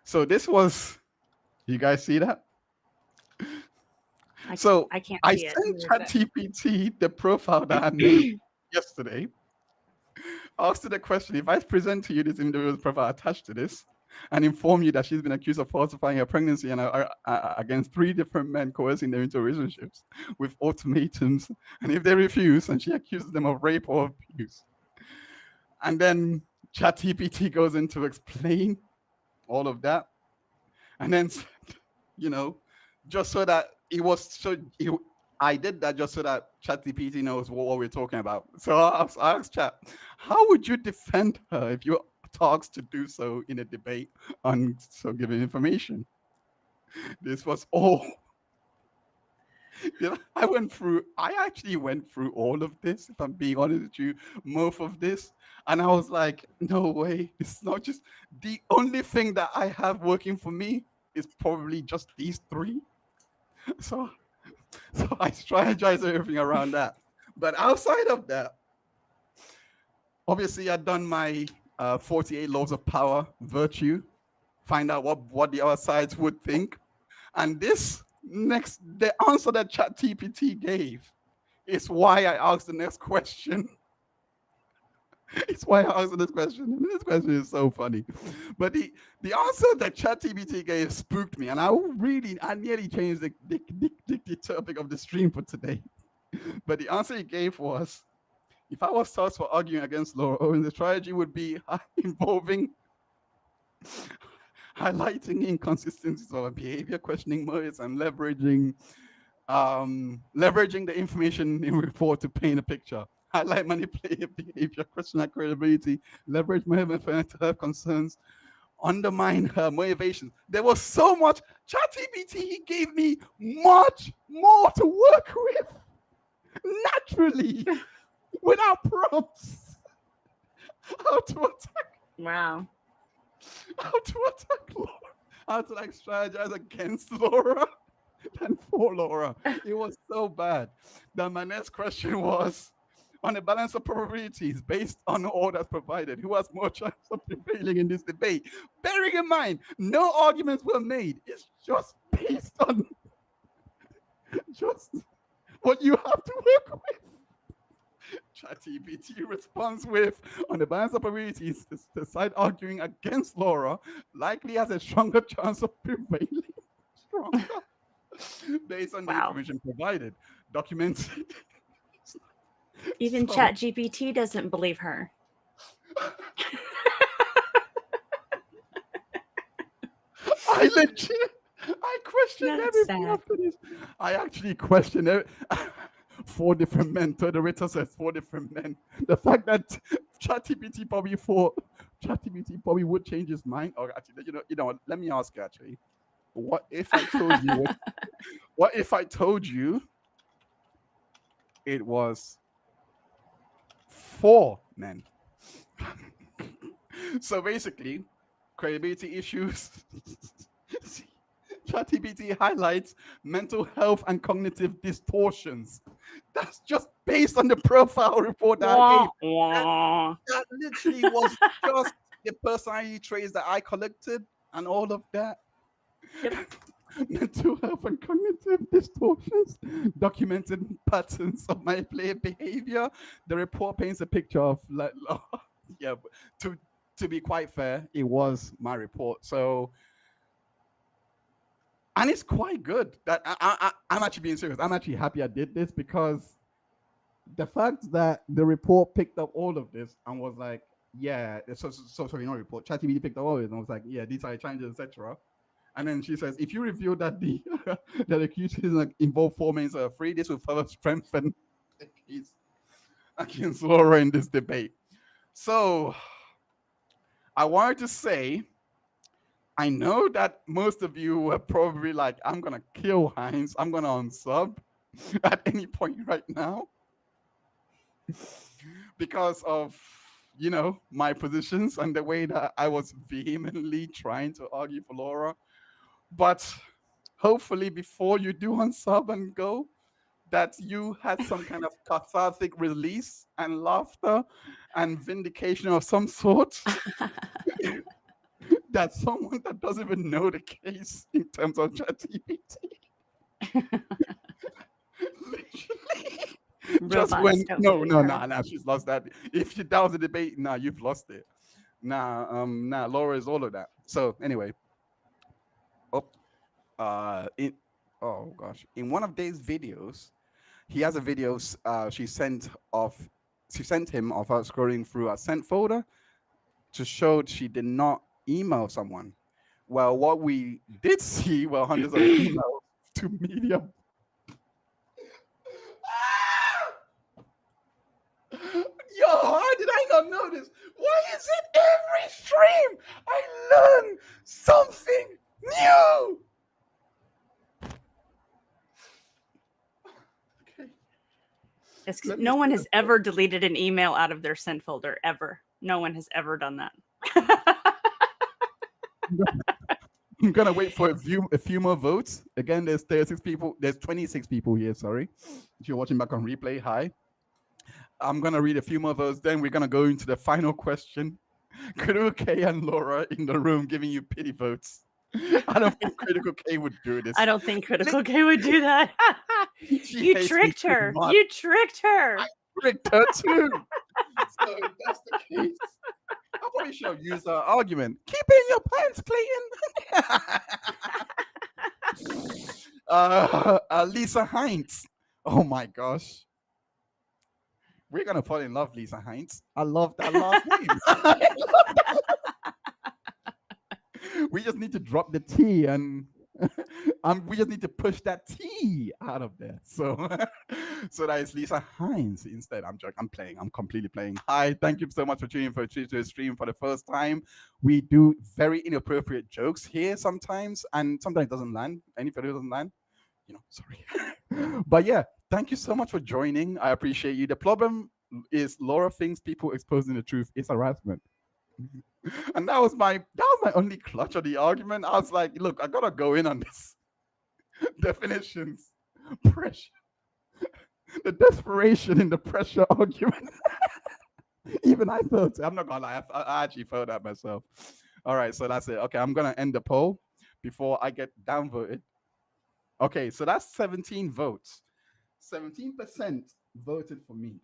So this was, you guys see that? I can't I see it. sent ChatGPT the profile that I made yesterday. Asked her the question: if I present to you this individual's profile attached to this, and inform you that she's been accused of falsifying her pregnancy and against 3 different men coercing them into relationships with ultimatums, and if they refuse, and she accuses them of rape or abuse, and then ChatGPT goes in to explain all of that, and then just so that I did that just so that ChatGPT knows what we're talking about. So I asked Chat, how would you defend her if you asked to do so in a debate on so given information? This was all. I actually went through all of this, if I'm being honest with you, most of this. And I was like, no way. It's not just the only thing that I have working for me is probably just these 3. So I strategize everything around that. But outside of that, obviously I've done my 48 laws of power virtue, find out what the other sides would think. And the answer that ChatGPT gave is why I asked the next question. It's why I asked this question. And this question is so funny. But the answer that ChatGPT gave spooked me. And I nearly changed the topic of the stream for today. But the answer he gave was, if I was tasked for arguing against Laura Owens, the strategy would be involving highlighting inconsistencies of her behavior, questioning motives, and leveraging the information in report to paint a picture. Highlight manipulative behavior, question her credibility, leverage her concerns, undermine her motivations. There was so much. ChatGPT gave me much more to work with naturally without prompts. How to attack? Wow. How to attack Laura? How to strategize against Laura and for Laura? It was so bad that my next question was, on a balance of probabilities based on all that's provided, who has more chance of prevailing in this debate? Bearing in mind, no arguments were made. It's just based on just what you have to work with. ChatGPT responds with, on the balance of probabilities, the side arguing against Laura likely has a stronger chance of prevailing. Based on the information provided. Documented. Even ChatGPT doesn't believe her. I questioned everything after this. I actually questioned it. 4 different men. Todorita says 4 different men. The fact that ChatGPT probably would change his mind. Or actually, you know what? Let me ask you actually. What if I told you? What if I told you it was 4 men? So basically, credibility issues. ChatGPT highlights mental health and cognitive distortions. That's just based on the profile report that I gave. Wah. That literally was just the personality traits that I collected and all of that. Yep. Mental health and cognitive distortions, documented patterns of my player behavior. The report paints a picture of like, yeah. To be quite fair, it was my report. So, and it's quite good. That I'm actually being serious. I'm actually happy I did this because the fact that the report picked up all of this and was like, yeah, so sorry, not report. ChatGPT picked up all of it and was like, yeah, these are changes, etc. And then she says, if you reveal that the that accusation like involve 4 minutes of free, this will further strengthen the case against Laura in this debate. So I wanted to say, I know that most of you were probably like, I'm gonna kill Heinz, I'm gonna unsub at any point right now because of my positions and the way that I was vehemently trying to argue for Laura. But hopefully before you do unsub and go, that you had some kind of cathartic release and laughter and vindication of some sort. That someone that doesn't even know the case in terms of ChatGPT literally just when no, she's lost that. If that was a debate, you've lost it. Laura is all of that. So anyway, in one of Dave's videos, he has a video she sent him of her scrolling through a sent folder to show she did not email someone. Well, what we did see were hundreds of emails to media. Yo, how did I not know this? Why is it every stream I learn something new? It's 'cause no one has ever deleted an email out of their sent folder, ever. No one has ever done that. I'm gonna wait for a few more votes. Again, there's 36 people. There's 26 people here. Sorry, if you're watching back on replay, hi. I'm gonna read a few more votes. Then we're gonna go into the final question. Critical K and Laura in the room giving you pity votes. I don't think Critical K would do this. I don't think Critical K would do that. You tricked her. You tricked her. I tricked her too. So if that's the case, I probably should use our argument. Keeping your pants clean. Lisa Heinz. Oh my gosh. We're gonna fall in love, Lisa Heinz. I love that last name. We just need to drop the T and we just need to push that T out of there. So that is Lisa Heinz instead. I'm joking. I'm completely playing. Hi, thank you so much for tuning to the stream for the first time. We do very inappropriate jokes here sometimes, and sometimes it doesn't land. Any video doesn't land. Sorry. But yeah, thank you so much for joining. I appreciate you. The problem is Laura thinks people exposing the truth is harassment. And that was my only clutch of the argument. I was like, look, I gotta go in on this. Definitions, pressure, the desperation in the pressure argument. Even I felt it. I'm not gonna lie, I actually felt that myself. All right, so that's it. Okay, I'm gonna end the poll before I get downvoted. Okay, so that's 17 votes. 17% voted for me.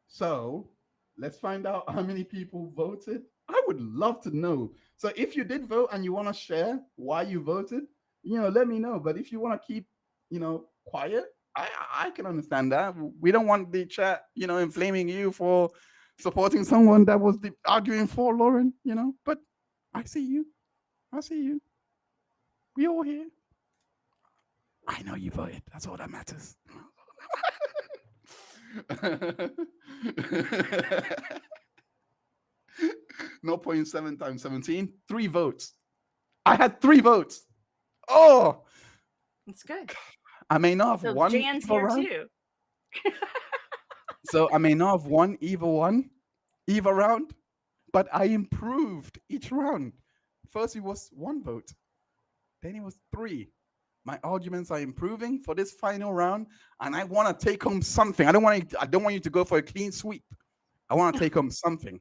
So let's find out how many people voted. I would love to know. So if you did vote and you want to share why you voted, let me know. But if you want to keep, quiet, I can understand that. We don't want the chat, inflaming you for supporting someone that was arguing for Lauren, But I see you. We all here. I know you voted. That's all that matters. 0.7 times 17, 3 votes. I had 3 votes. Oh, that's good. I may not have won. Jan's here too. So I may not have won either round, but I improved each round. First it was 1 vote, then it was 3, My arguments are improving for this final round, and I want to take home something. I don't want you to go for a clean sweep. I want to take home something.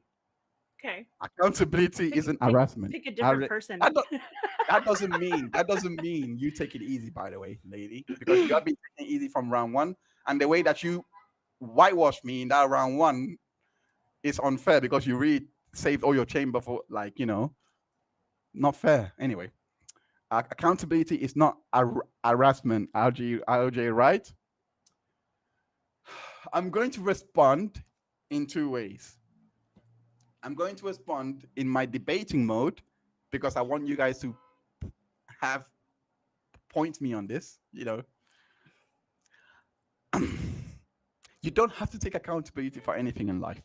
Okay. Accountability isn't harassment. Pick a different person. That doesn't mean you take it easy, by the way, lady, because you have been taking it easy from round one, and the way that you whitewash me in that round one is unfair because you really saved all your chamber for, like, not fair. Anyway, accountability is not harassment. RJ, right? I'm going to respond in two ways. I'm going to respond in my debating mode because I want you guys to have point me on this. You don't have to take accountability for anything in life.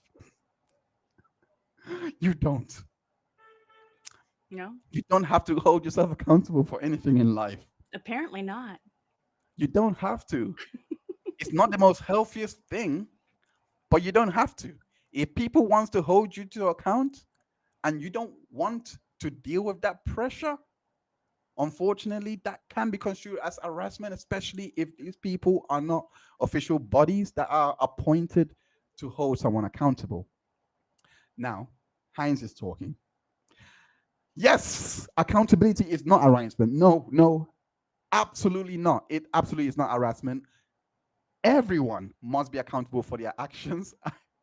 You don't. No. You don't have to hold yourself accountable for anything in life. Apparently not. You don't have to. It's not the most healthiest thing, but you don't have to. If people want to hold you to account and you don't want to deal with that pressure, unfortunately, that can be construed as harassment, especially if these people are not official bodies that are appointed to hold someone accountable. Now, Heinz is talking. Yes, accountability is not harassment. No, absolutely not. It absolutely is not harassment. Everyone must be accountable for their actions.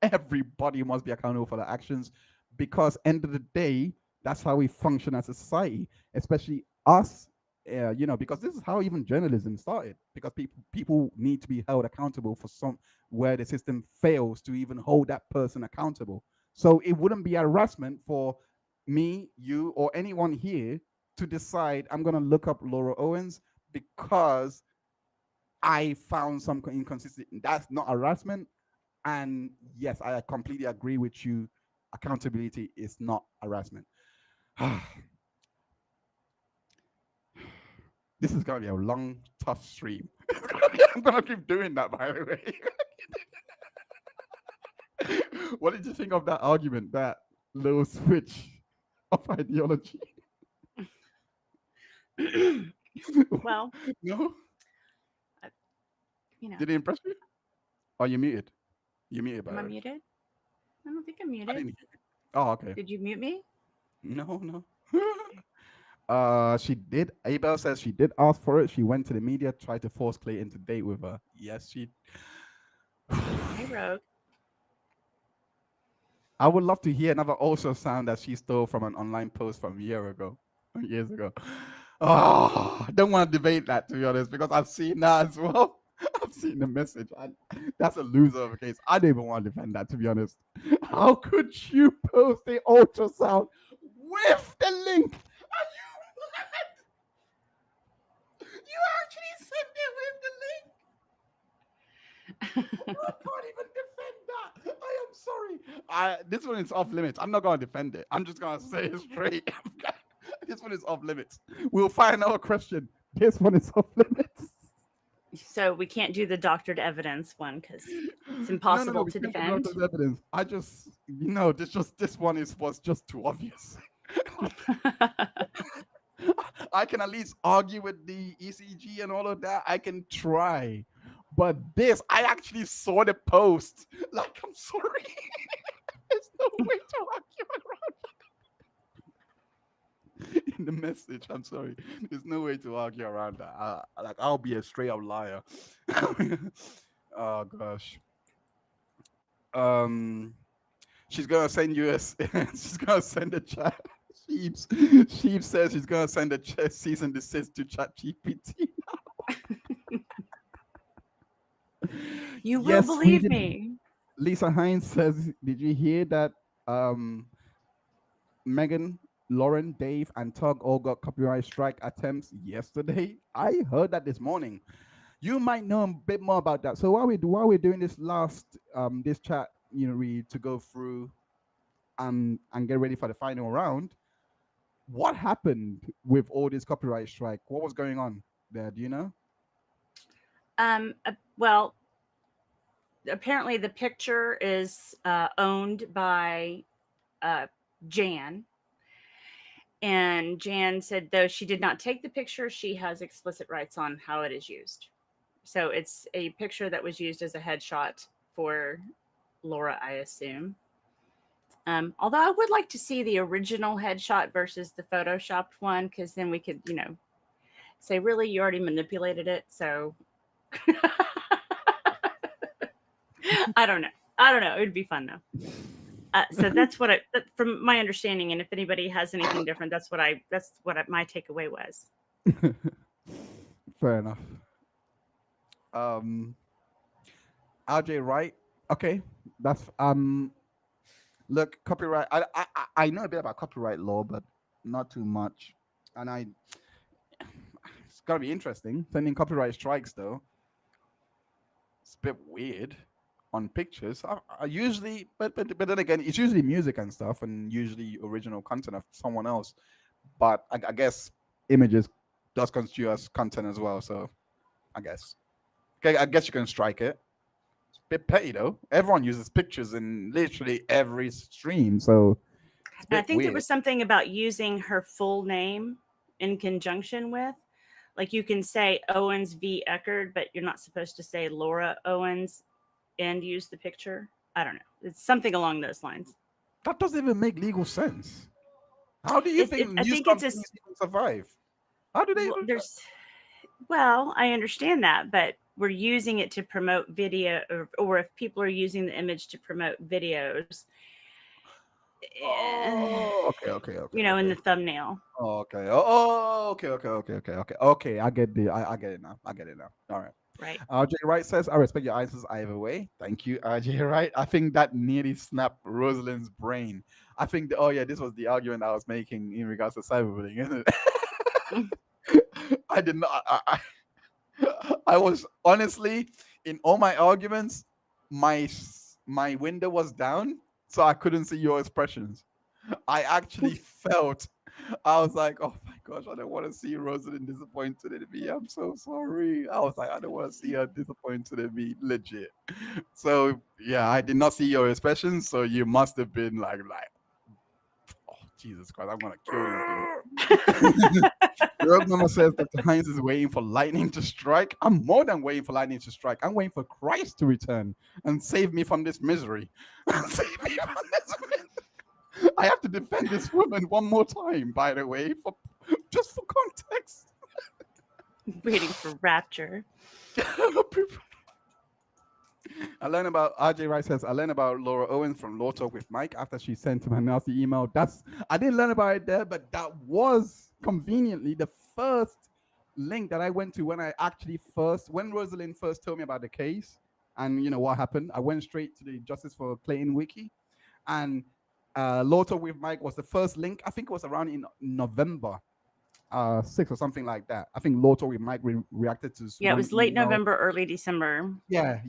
Everybody must be accountable for their actions because, end of the day, that's how we function as a society, especially us. Because this is how even journalism started. Because people need to be held accountable for some where the system fails to even hold that person accountable. So it wouldn't be harassment for me, you, or anyone here to decide I'm going to look up Laura Owens because I found some inconsistency. That's not harassment. And yes, I completely agree with you. Accountability is not harassment. This is going to be a long, tough stream. I'm going to keep doing that, by the way. What did you think of that argument, that little switch of ideology? Well, no? Did it impress you? Oh, you muted. You muted, by Am the I way. muted? I don't think I'm muted. I didn't hear you. Oh, okay. Did you mute me? No. She did. Abel says she did ask for it. She went to the media, tried to force Clay into date with her. Yes, she. Hey, Rogue. I would love to hear another ultrasound that she stole from an online post from years ago. Oh, I don't want to debate that, to be honest, because I've seen that as well. I've seen the message. That's a loser of a case. I don't even want to defend that, to be honest. How could you post the ultrasound with the link? Are you mad? You actually sent it with the link? I can't even defend that. I am sorry. This one is off limits. I'm not going to defend it. I'm just going to say it straight. This one is off limits. We'll find another question. This one is off limits. So we can't do the doctored evidence one because it's impossible to defend. Evidence. I just, this one was just too obvious. I can at least argue with the ECG and all of that. I can try. But this, I actually saw the post. Like, I'm sorry. There's no way to argue around that. In the message, I'm sorry. There's no way to argue around that. I'll be a straight up liar. Oh gosh. She's gonna send you she's gonna send a chat. Sheep says she's gonna send a cease and desist to ChatGPT now. You will believe me. Lisa Heinz says, did you hear that Megan, Lauren, Dave, and Tug all got copyright strike attempts yesterday? I heard that this morning. You might know a bit more about that. So while we're doing this this chat, to go through and get ready for the final round, what happened with all this copyright strike? What was going on there? Do you know? Well, apparently the picture is owned by Jan, And Jan said, though she did not take the picture, she has explicit rights on how it is used. So it's a picture that was used as a headshot for Laura, I assume. Although I would like to see the original headshot versus the photoshopped one, because then we could, say, really, you already manipulated it. So I don't know. It'd be fun though. So that's what from my understanding, and if anybody has anything different, that's what my takeaway was. Fair enough. RJ Wright. Okay, that's Look, copyright. I know a bit about copyright law, but not too much. And it's gotta be interesting. Sending copyright strikes though. It's a bit weird on pictures. I usually, but then again, it's usually music and stuff, and usually original content of someone else. But I guess images does constitute as content as well. So I guess you can strike it. It's a bit petty though. Everyone uses pictures in literally every stream, so I think weird. there was something about using her full name in conjunction with, like you can say Owens v. Eckerd, but you're not supposed to say Laura Owens and use the picture. I don't know. It's something along those lines. That doesn't even make legal sense. How do you think news companies even survive? How do they? Well, I understand that, but we're using it to promote video, or if people are using the image to promote videos. Oh, okay. In the thumbnail. Oh, okay. Okay. I get it now. All right. Right. RJ Wright says, I respect your answers either way. Thank you, RJ Wright. I think that nearly snapped Rosalyn's brain. I think, this was the argument I was making in regards to cyberbullying, isn't it? I did not. I was honestly, in all my arguments, my window was down, so I couldn't see your expressions. I actually felt, I was like, oh my gosh, I don't want to see Rosalyn disappointed in me. I'm so sorry. I was like, I don't want to see her disappointed in me, legit. So yeah, I did not see your expressions, so you must have been like, oh Jesus Christ, I'm gonna kill this dude. Rose Mama says Dr. Heinz is waiting for lightning to strike. I'm more than waiting for lightning to strike. I'm waiting for Christ to return and save me from this misery. Save me from this misery. I have to defend this woman one more time, by the way, just for context. Waiting for rapture. I learned about RJ Wright says I learned about Laura Owens from Law Talk with Mike after she sent him a nasty email. I didn't learn about it there, but that was conveniently the first link that I went to when Rosalyn first told me about the case and what happened. I went straight to the Justice for Clayton wiki, and Law Talk with Mike was the first link. I think it was around in November 6th or something like that. I think Law Talk with Mike reacted to. Yeah, it was late November, early December. Yeah.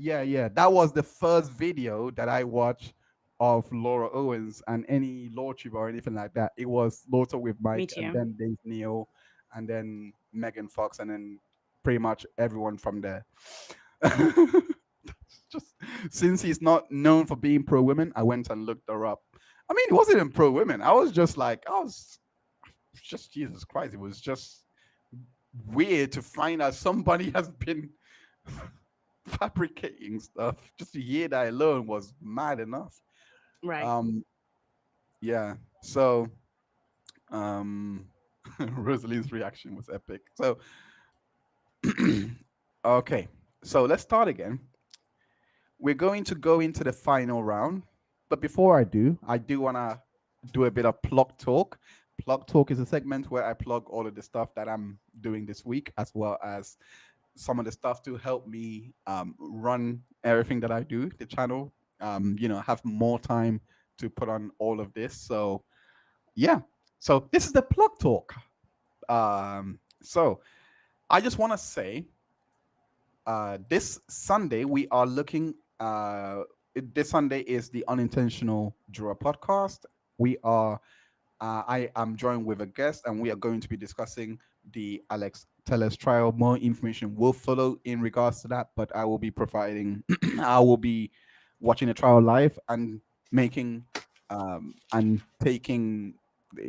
That was the first video that I watched of Laura Owens and any law tube or anything like that. It was Law Talk with Mike, and then Dave Neal, and then Megan Fox, and then pretty much everyone from there. Just since he's not known for being pro women, I went and looked her up. I mean, it wasn't even pro women. I was just Jesus Christ. It was just weird to find out somebody has been fabricating stuff. Just to hear that alone was mad enough. Right. Yeah. So, Rosalyn's reaction was epic. So, okay. So let's start again. We're going to go into the final round. But before I do want to do a bit of plug talk. Plug talk is a segment where I plug all of the stuff that I'm doing this week, as well as some of the stuff to help me run everything that I do, the channel, have more time to put on all of this. So, yeah. So this is the plug talk. So I just want to say this Sunday we are looking this Sunday is the Unintentional Drawer podcast. I am joined with a guest, and we are going to be discussing the Alex Telles trial. More information will follow in regards to that, but I will be watching the trial live and making and taking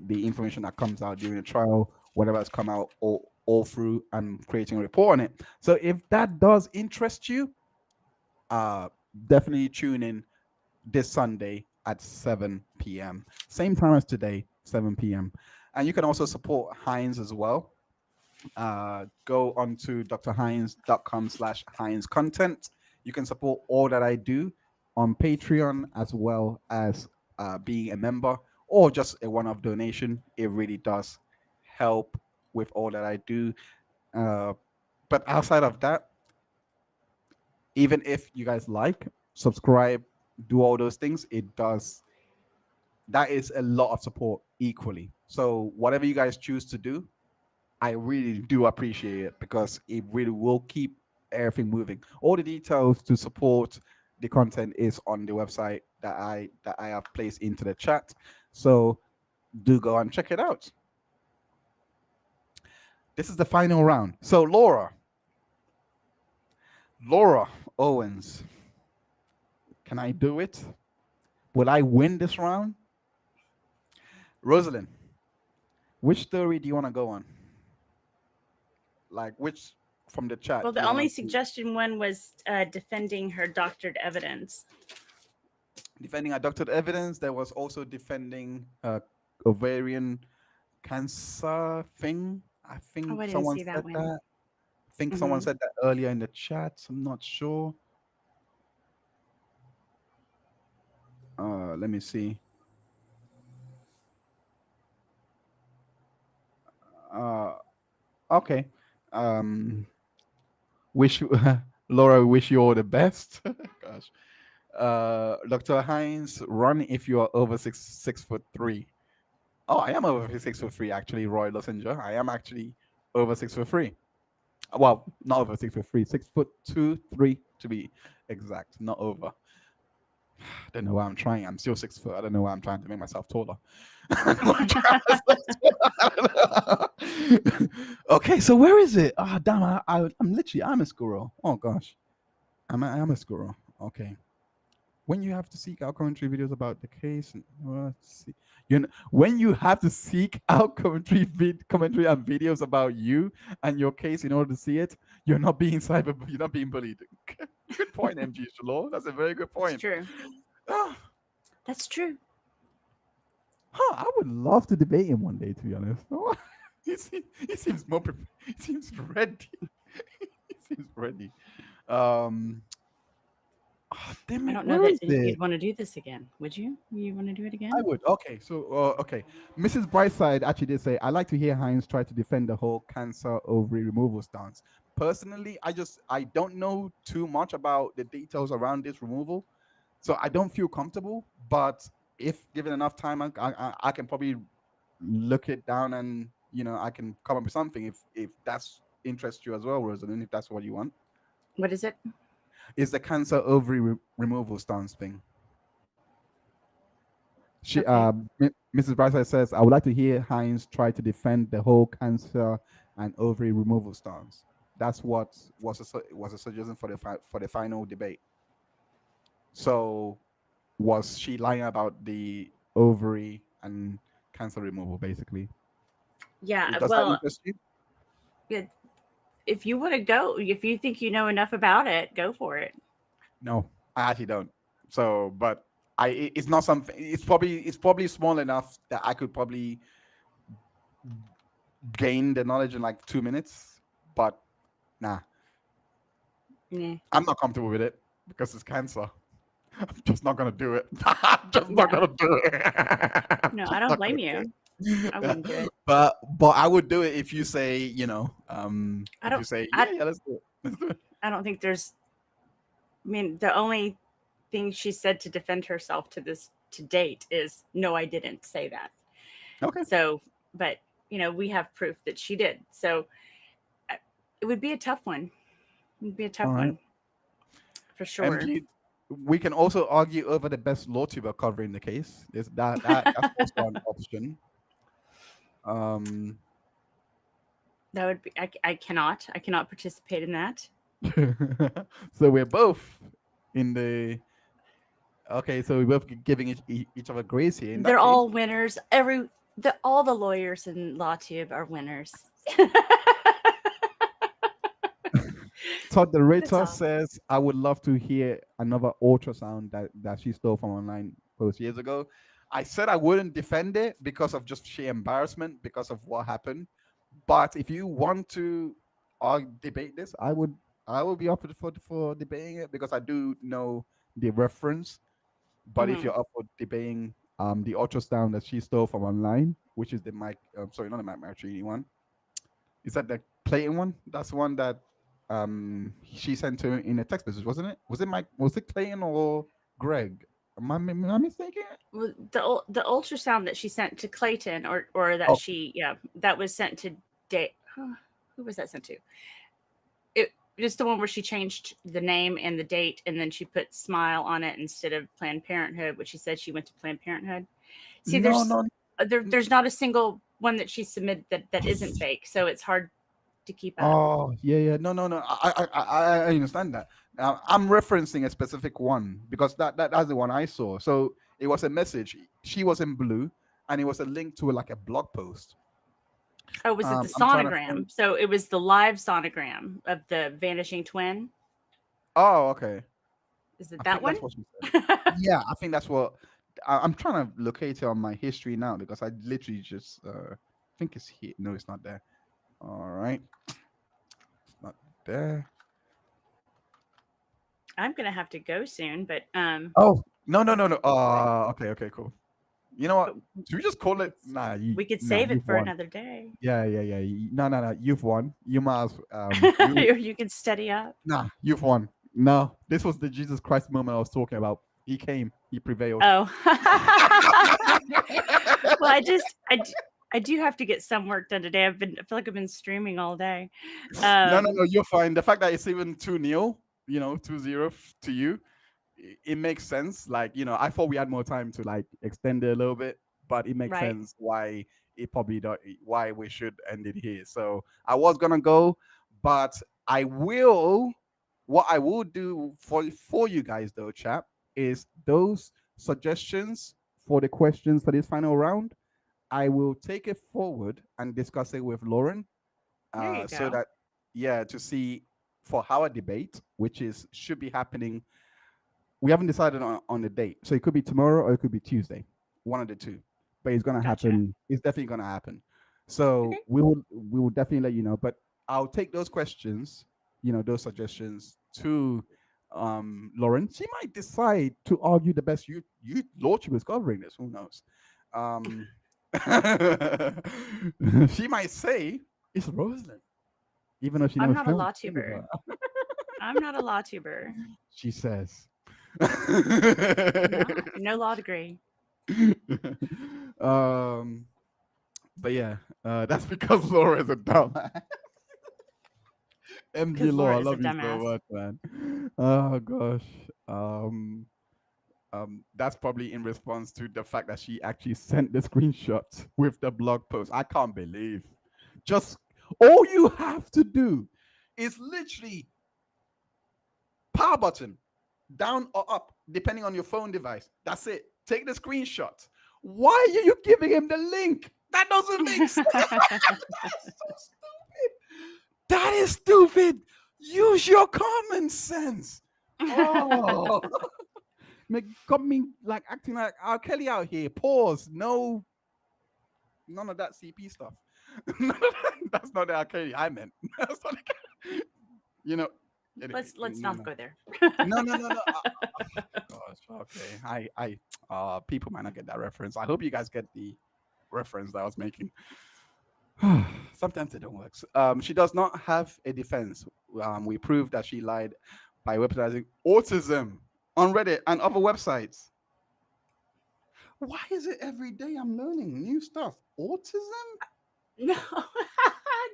the information that comes out during the trial, whatever has come out all through, and creating a report on it. So if that does interest you, definitely tune in this Sunday at 7 p.m. Same time as today, 7 p.m. And you can also support Heinz as well. Go on to drheinz.com/Heinz content. You can support all that I do on Patreon, as well as being a member or just a one-off donation. It really does help with all that I do. But outside of that, even if you guys like, subscribe, do all those things, that is a lot of support equally. So whatever you guys choose to do, I really do appreciate it, because it really will keep everything moving. All the details to support the content is on the website that I have placed into the chat. So do go and check it out. This is the final round. So Laura Owens, can I do it? Will I win this round? Rosalyn, which story do you want to go on? Like, which from the chat? Well, the only suggestion one was defending her doctored evidence. Defending her doctored evidence. There was also defending ovarian cancer thing. I think someone said that. I think someone said that earlier in the chat. I'm not sure. Let me see. Okay. Wish Laura, wish you all the best. Gosh. Dr. Heinz, run if you are over 6'3". Oh, I am over 6'3", actually, Roy Lossinger. I am actually over 6'3". Well, not over 6'3", 6'2", 3 to be exact, not over. I don't know why I'm trying. I'm still 6 foot. I don't know why I'm trying to make myself taller. Okay, so where is it? Oh, damn! I'm a squirrel. Oh gosh, I'm a squirrel. Okay. When you have to seek out commentary videos about the case, when you have to seek out commentary and videos about you and your case in order to see it, you're not being bullied. Good point, MG Shalom. That's a very good point. That's true. That's true. I would love to debate him one day, to be honest. He seems more prepared. He seems ready. Damn it, I don't know that you'd want to do this again. Would you? You want to do it again? I would. Okay, so okay. Mrs. Brightside actually did say, "I like to hear Heinz try to defend the whole cancer ovary removal stance." Personally, I don't know too much about the details around this removal, so I don't feel comfortable. But if given enough time, I can probably look it down, and I can come up with something if that's interests you as well, Rosalind. If that's what you want. What is it? Is the cancer ovary removal stance thing. She, Okay. Mrs. Brightside says, "I would like to hear Heinz try to defend the whole cancer and ovary removal stance." That's what was a suggestion for the final debate. So, was she lying about the ovary and cancer removal, basically? Yeah. Does well, that interest you? Yeah. If you want to go, if you think you know enough about it, go for it. No, I actually don't. So, but it's not something. It's probably small enough that I could probably gain the knowledge in like 2 minutes. But nah, I'm not comfortable with it because it's cancer. I'm just not gonna do it. I'm just not gonna do it. No, I don't blame you. I wouldn't do it. But I would do it if you say, if you say, yeah, let's do it. Let's do it. I don't think there's. I mean, the only thing she said to defend herself to date is, "No, I didn't say that." Okay. So, but we have proof that she did. So, it would be a tough one. It would be a tough one, for sure. MG, we can also argue over the best law tuber covering the case. There's that's also an option. That would be. I cannot participate in that. So we're both in the. Okay, so we're both giving each other grace here. They're all winners. All the lawyers in LawTube are winners. Todd the That's Ritter all. says, I would love to hear another ultrasound that she stole from online post years ago. I said I wouldn't defend it because of just sheer embarrassment because of what happened. But if you want to debate this, I will be up for debating it because I do know the reference. But if Mhm. you're up for debating the ultrasound that she stole from online, which is the Mike, sorry, not the Mike Marracini one. Is that the Clayton one? That's the one that she sent to in a text message, wasn't it? Was it Mike? Was it Clayton or Greg? Am I mistaken? Well, the ultrasound that she sent to Clayton, or that Oh, that was sent to who was that sent to? It was the one where she changed the name and the date, and then she put Smile on it instead of Planned Parenthood, which she said she went to Planned Parenthood. See, no, no. there's not a single one that she submitted that isn't fake, so it's hard to keep up. Oh, yeah. No. I understand that. I'm referencing a specific one because that's the one I saw. So it was a message. She was in blue, and it was a link to like a blog post. Oh, was it the I'm trying to sonogram? think. So it was the live sonogram of the vanishing twin. Oh, okay. Is it I that think one? that's what she said. Yeah, I think that's what. I'm trying to locate it on my history now because I literally just think it's here. No, it's not there. All right, it's not there. I'm gonna have to go soon, but Oh, no. Okay, cool. You know what? Should we just call it? Nah, we could save it for won. another day. Yeah. No. You've won. You might Or you can study up. Nah, you've won. No, this was the Jesus Christ moment I was talking about. He came. He prevailed. Oh. Well, I do have to get some work done today. I feel like I've been streaming all day. No, you're fine. The fact that it's even 2-0, 2-0 to you, it makes sense. Like, I thought we had more time to like extend it a little bit, but it makes Right. sense why why we should end it here. So I was gonna go, but what I will do for you guys though, chap, is those suggestions for the questions for this final round, I will take it forward and discuss it with Lauren. There you So go. that, to see for our debate, which should be happening. We haven't decided on the date, so it could be tomorrow or it could be Tuesday, one of the two. But it's gonna Gotcha. happen. It's definitely gonna happen. So Okay. we will definitely let you know. But I'll take those questions, those suggestions to Lauren. She might decide to argue the best you Lordship is covering this. Who knows? She might say it's Rosalyn, even though she I'm knows not a law tuber. I'm not a law tuber. She says. No law degree. But yeah, that's because Laura is a dumbass. MG Because Laura, I Laura is a love you so dumbass. much, man. Oh gosh. That's probably in response to the fact that she actually sent the screenshot with the blog post. I can't believe. Just all you have to do is literally power button, down or up, depending on your phone device. That's it. Take the screenshot. Why are you giving him the link? That doesn't make sense. That's so stupid. That is stupid. Use your common sense. Oh. Got me like acting like R. Kelly out here. Pause. No. None of that CP stuff. That's not the R. Kelly I meant. That's not the, anyway, Let's not go there. No. Gosh, okay. I people might not get that reference. I hope you guys get the reference that I was making. Sometimes it don't work. She does not have a defense. We proved that she lied by weaponizing autism on Reddit and other websites. Why is it every day I'm learning new stuff? Autism? No.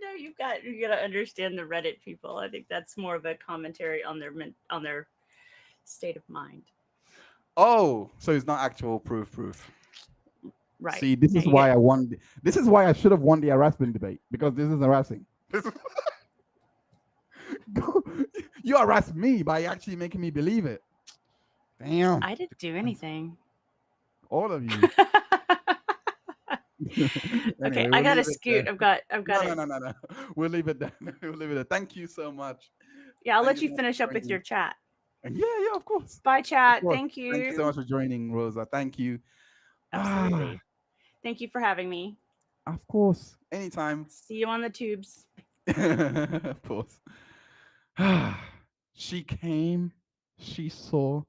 No, you gotta understand the Reddit people. I think that's more of a commentary on their state of mind. Oh, so it's not actual proof. Right. See, this is why I won. This is why I should have won the harassment debate, because this is harassing. You harassed me by actually making me believe it. Damn. I didn't do anything. All of you. Okay, Anyway, I we'll gotta leave it scoot. there. I've No, got no, it. no, no, no. We'll leave it there. We'll leave it there. Thank you so much. Yeah, I'll Thank let you you so much finish for up with joining. your chat. And yeah, of course. Bye, Of chat. course. Thank Thank you so you. much for joining, Rosa. Thank you. Ah, Absolutely. Thank you for having me. of course. Anytime. See you on the tubes. Of course. She came, she saw,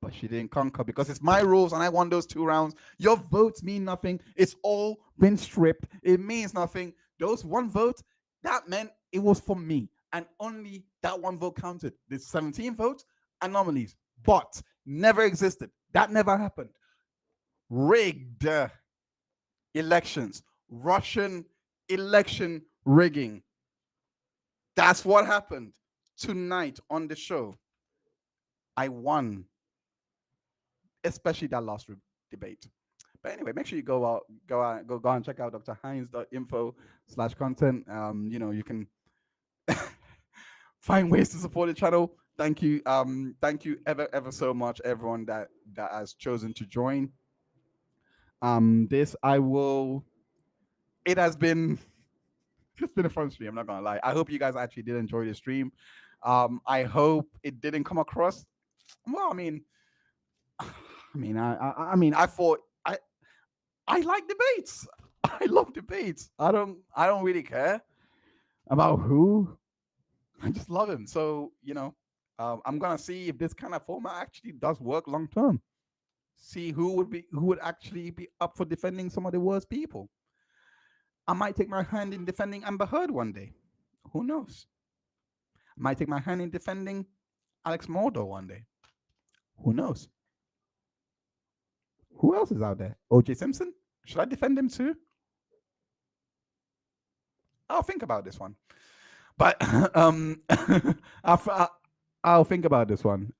but she didn't conquer because it's my rules and I won those 2 rounds. Your votes mean nothing. It's all been stripped. It means nothing. Those 1 vote, that meant it was for me. And only that 1 vote counted. The 17 votes, anomalies, but never existed. That never happened. Rigged elections, Russian election rigging. That's what happened tonight on the show. I won, especially that last debate. But anyway, make sure you go and check out drheinz.info/content. You can find ways to support the channel. Thank you. Thank you ever so much, everyone that has chosen to join. This I will. It has been. It's been a fun stream. I'm not gonna lie. I hope you guys actually did enjoy the stream. I hope it didn't come across. Well, I thought I like debates. I love debates. I don't really care about who. I just love him. So I'm gonna see if this kind of format actually does work long term. See who would actually be up for defending some of the worst people. I might take my hand in defending Amber Heard one day. Who knows? I might take my hand in defending Alex Mordo one day. Who knows? Who else is out there? OJ Simpson? Should I defend him too? I'll think about this one. But I'll think about this one.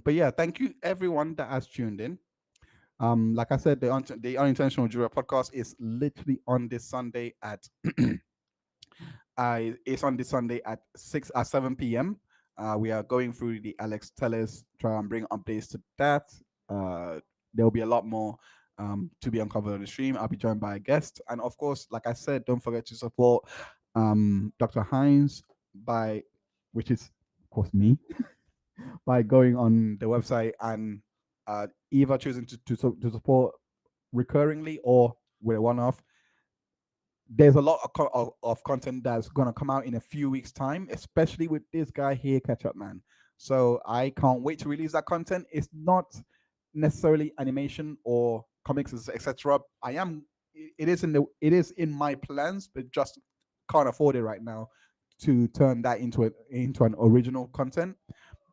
But yeah, thank you everyone that has tuned in. Like I said, the Unintentional Juror podcast is literally on this Sunday at it's on this Sunday at 7 p.m. We are going through the Alex Tellers, try and bring updates to that. There'll be a lot more to be uncovered on the stream. I'll be joined by a guest, and of course, like I said, don't forget to support Dr. Heinz which is of course me, by going on the website and either choosing to support recurringly or with a one-off. There's a lot of content that's going to come out in a few weeks' time, especially with this guy here, Catch Up Man. So I can't wait to release that content. It's not necessarily animation or comics, etc. It is in my plans, but just can't afford it right now to turn that into an original content.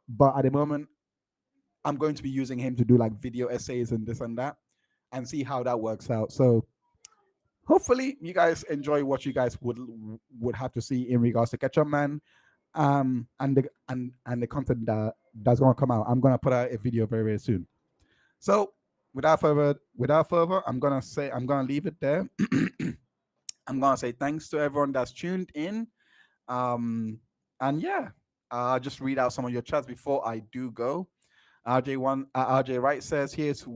But at the moment, I'm going to be using him to do like video essays and this and that, and see how that works out. So hopefully you guys enjoy what you guys would have to see in regards to Catch Up Man, and the content that's going to come out. I'm going to put out a video very, very soon. So without further, I'm going to leave it there. I'm going to say thanks to everyone that's tuned in. And yeah, I'll just read out some of your chats before I do go. RJ Wright says, here's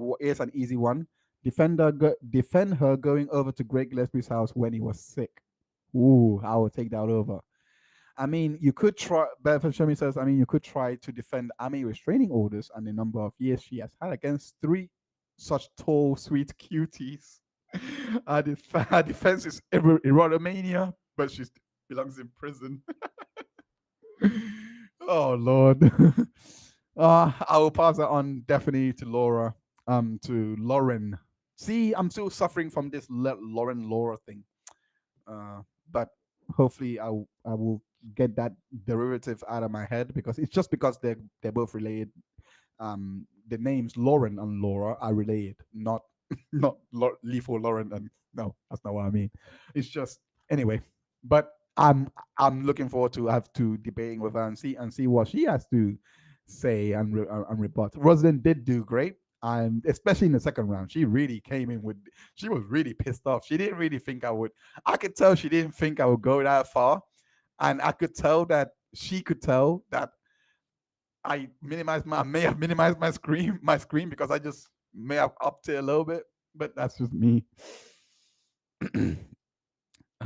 an easy one. Defend her going over to Greg Gillespie's house when he was sick. Ooh, I will take that over. I mean, you could try. Benefit Shemi says, I mean, you could try to defend Amy restraining orders and the number of years she has had against 3 such tall, sweet cuties. Her defense is erotomania, but she belongs in prison. Oh Lord. I will pass that on definitely to Laura. To Lauren. See, I'm still suffering from this Laura thing. But hopefully I will get that derivative out of my head, because it's just because they're both related. The names Lauren and Laura are related, not Lethal Lauren and no, that's not what I mean. It's just anyway. But I'm looking forward to debating with her and see what she has to say and rebut. Rosalyn did do great. Especially in the second round, she really came in she was really pissed off. She didn't really think I could tell she didn't think I would go that far. And I could tell that she could tell that I may have minimized my screen because I just may have upped it a little bit. but that's just me.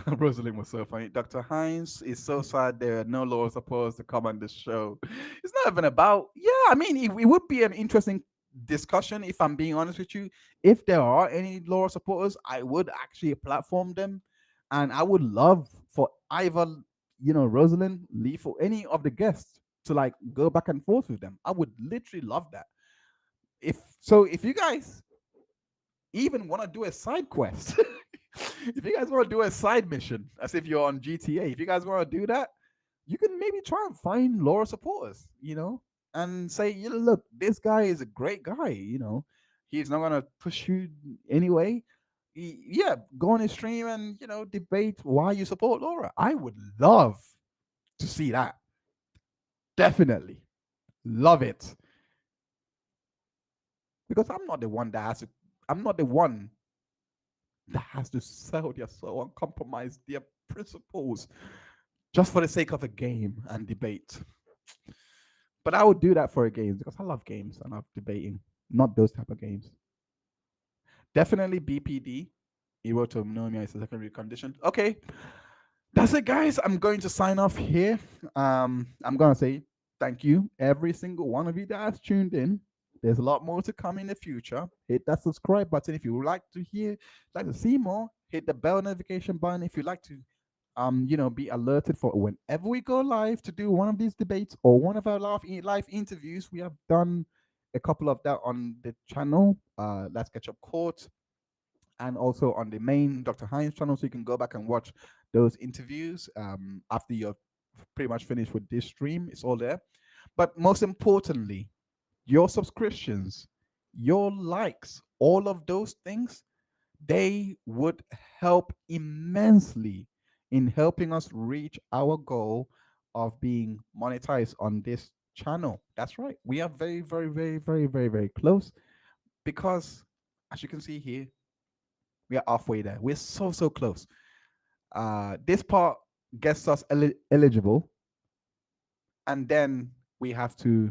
Rosalyn was so funny. Dr. Heinz is so sad there are no law supposed to come on this show. It's not even about, yeah, I mean, it would be an interesting discussion if I'm being honest with you. If there are any law supporters, I would actually platform them. And I would love for either, Rosalind, Lee, for any of the guests to like go back and forth with them. I would literally love that. If you guys even want to do a side quest, if you guys want to do a side mission, as if you're on GTA, if you guys want to do that, you can maybe try and find Laura supporters, and say, look, this guy is a great guy, he's not gonna push you anyway. Yeah, go on his stream and debate why you support Laura. I would love to see that. Definitely love it, because I'm not the one that has to sell their soul and compromise their principles just for the sake of a game and debate. But I would do that for a game because I love games and I love debating, not those type of games. Definitely BPD, erotomania is a secondary condition. Okay, that's it, guys. I'm going to sign off here. I'm gonna say thank you, every single one of you that has tuned in. There's a lot more to come in the future. Hit that subscribe button if you would like to see more. Hit the bell notification button if you'd like to be alerted for whenever we go live to do one of these debates or one of our live interviews. We have done a couple of that on the channel, Let's Catch Up Court, and also on the main Dr. Heinz channel, so you can go back and watch those interviews after you're pretty much finished with this stream. It's all there. But most importantly, your subscriptions, your likes, all of those things, they would help immensely in helping us reach our goal of being monetized on this channel. That's right. We are very, very, very, very, very, very close, because as you can see here, we are halfway there. We're so, so close. This part gets us eligible, and then we have to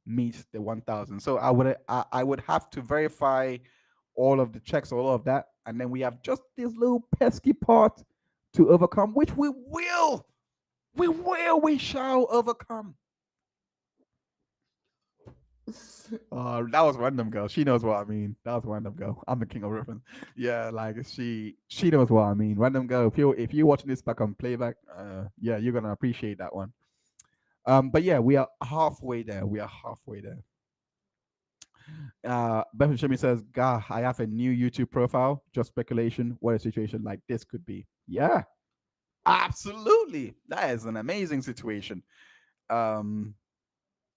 meet the 1,000. So I would have to verify all of the checks, all of that, and then we have just this little pesky part to overcome, which we shall overcome. That was Random Girl. She knows what I mean. That was Random Girl. I'm the king of reference. Yeah, like she knows what I mean. Random Girl. If you're watching this back on playback, yeah, you're gonna appreciate that one. But yeah, we are halfway there. Bethany Shemi says, "Gah, I have a new YouTube profile. Just speculation. What a situation like this could be." Yeah, absolutely. That is an amazing situation.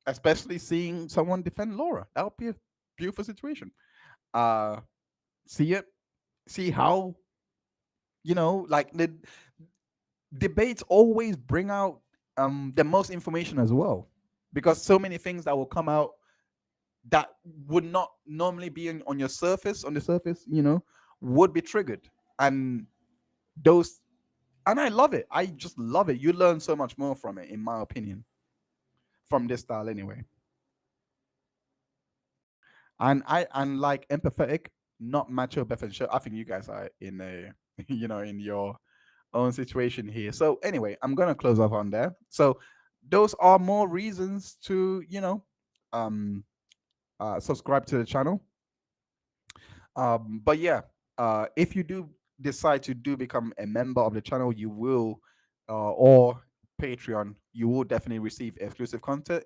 Especially seeing someone defend Laura. That would be a beautiful situation. See how, like the debates always bring out the most information as well, because so many things that will come out that would not normally be on the surface, would be triggered. And I love it. I just love it. You learn so much more from it, in my opinion, from this style anyway. And like empathetic, not macho Beth and Show. I think you guys are in a in your own situation here. So anyway, I'm gonna close off on there. So those are more reasons to subscribe to the channel. But yeah, if you do decide to become a member of the channel, you will or Patreon, you will definitely receive exclusive content,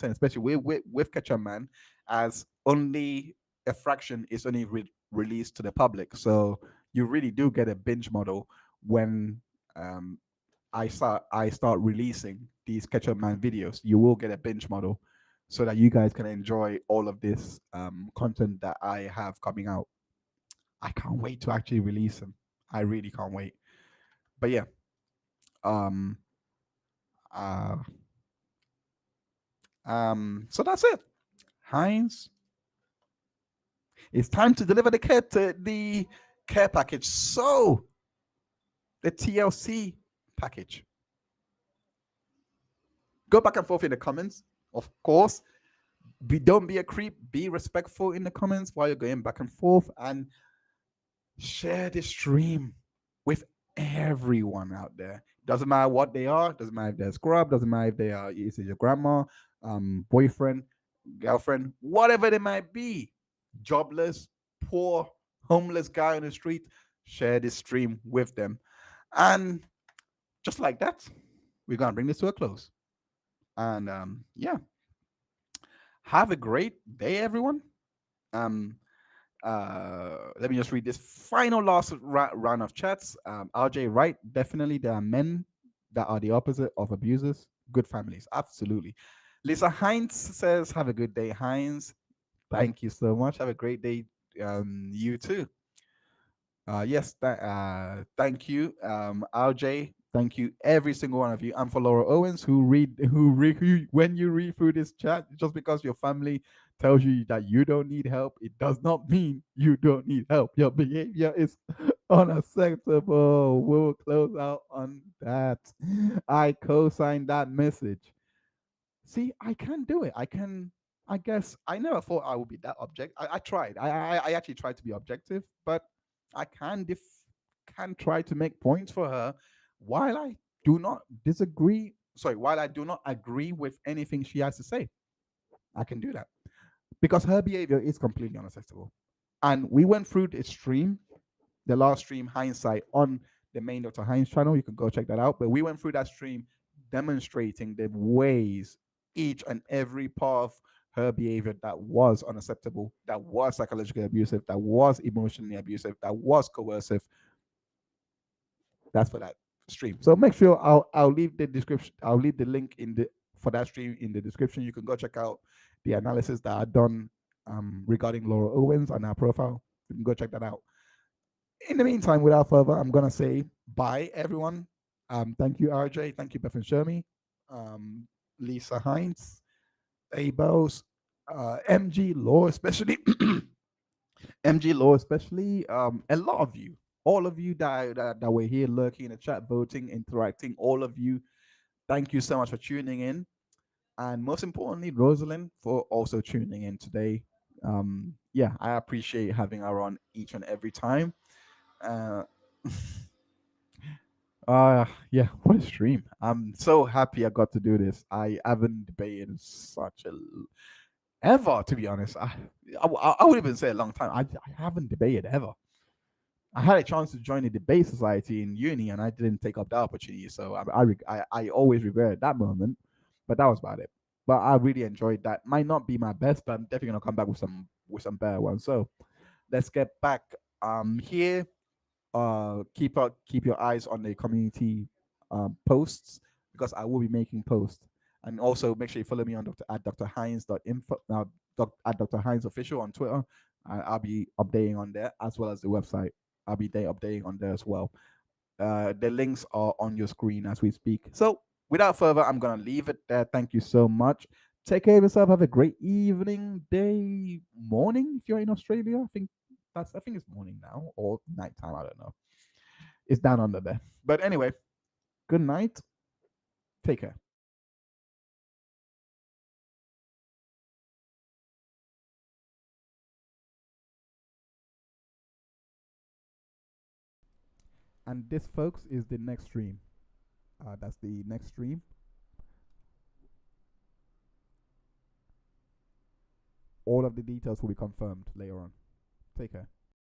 especially with Ketchup Man, as only a fraction is only released to the public. So you really do get a binge model when I start releasing these Ketchup Man videos. You will get a binge model so that you guys can enjoy all of this content that I have coming out. I can't wait to actually release them. I really can't wait. But yeah. So that's it. Heinz, it's time to deliver the care package. So the TLC package. Go back and forth in the comments, of course. don't be a creep. Be respectful in the comments while you're going back and forth, and share this stream with everyone out there. Doesn't matter what they are. Doesn't matter if they're a scrub. Doesn't matter if they are is it your grandma, boyfriend, girlfriend, whatever they might be. Jobless, poor, homeless guy on the street. Share this stream with them, and just like that, we're gonna bring this to a close. And yeah, have a great day, everyone. Um, let me just read this final last round of chats. RJ, right? Definitely, there are men that are the opposite of abusers. Good families, absolutely. Lisa Heinz says, "Have a good day, Heinz." Thank you so much. Have a great day. You too. Yes, thank you, RJ. Thank you, every single one of you. And for Laura Owens, who when you read through this chat, just because your family tells you that you don't need help, it does not mean you don't need help. Your behavior is unacceptable. We'll close out on that. I co-sign that message. See, I can do it. I guess I never thought I would be that object. I tried. I actually tried to be objective, but I can try to make points for her while I do not disagree. Sorry, while I do not agree with anything she has to say. I can do that because her behavior is completely unacceptable. And we went through the stream, the last stream, hindsight, on the main Dr. Heinz channel. You can go check that out. But we went through that stream demonstrating the ways, each and every part of her behavior that was unacceptable, that was psychologically abusive, that was emotionally abusive, that was coercive. That's for that stream. So make sure I'll leave the description. I'll leave the link in the for that stream in the description. You can go check out the analysis that I done regarding Laura Owens on our profile. You can go check that out. In the meantime, without further, I'm gonna say bye, everyone. Thank you, RJ. Thank you, Beth and Shermy, Lisa Heinz, Abels, MG Law, especially MG Law, especially a lot of you, all of you that were here lurking in the chat, voting, interacting, all of you. Thank you so much for tuning in, and most importantly, Rosalyn for also tuning in today. Yeah, I appreciate having her on each and every time. Uh, yeah, what a stream. I'm so happy I got to do this. I haven't debated in such a ever, to be honest. I would even say a long time. I haven't debated ever. I had a chance to join a debate society in uni, and I didn't take up that opportunity. So I always regret that moment, but that was about it. But I really enjoyed that. Might not be my best, but I'm definitely gonna come back with some better ones. So let's get back here. Keep your eyes on the community posts, because I will be making posts. And also make sure you follow me on at drheinz.info, at Dr. Heinz official on Twitter. I'll be updating on there, as well as the website. I'll be updating on there as well. The links are on your screen as we speak. So without further, I'm gonna leave it there. Thank you so much. Take care of yourself. Have a great evening, day, morning if you're in Australia. I think it's morning now, or nighttime. I don't know. It's down under there. But anyway, good night. Take care. And this, folks, is the next stream. That's the next stream. All of the details will be confirmed later on. Take care.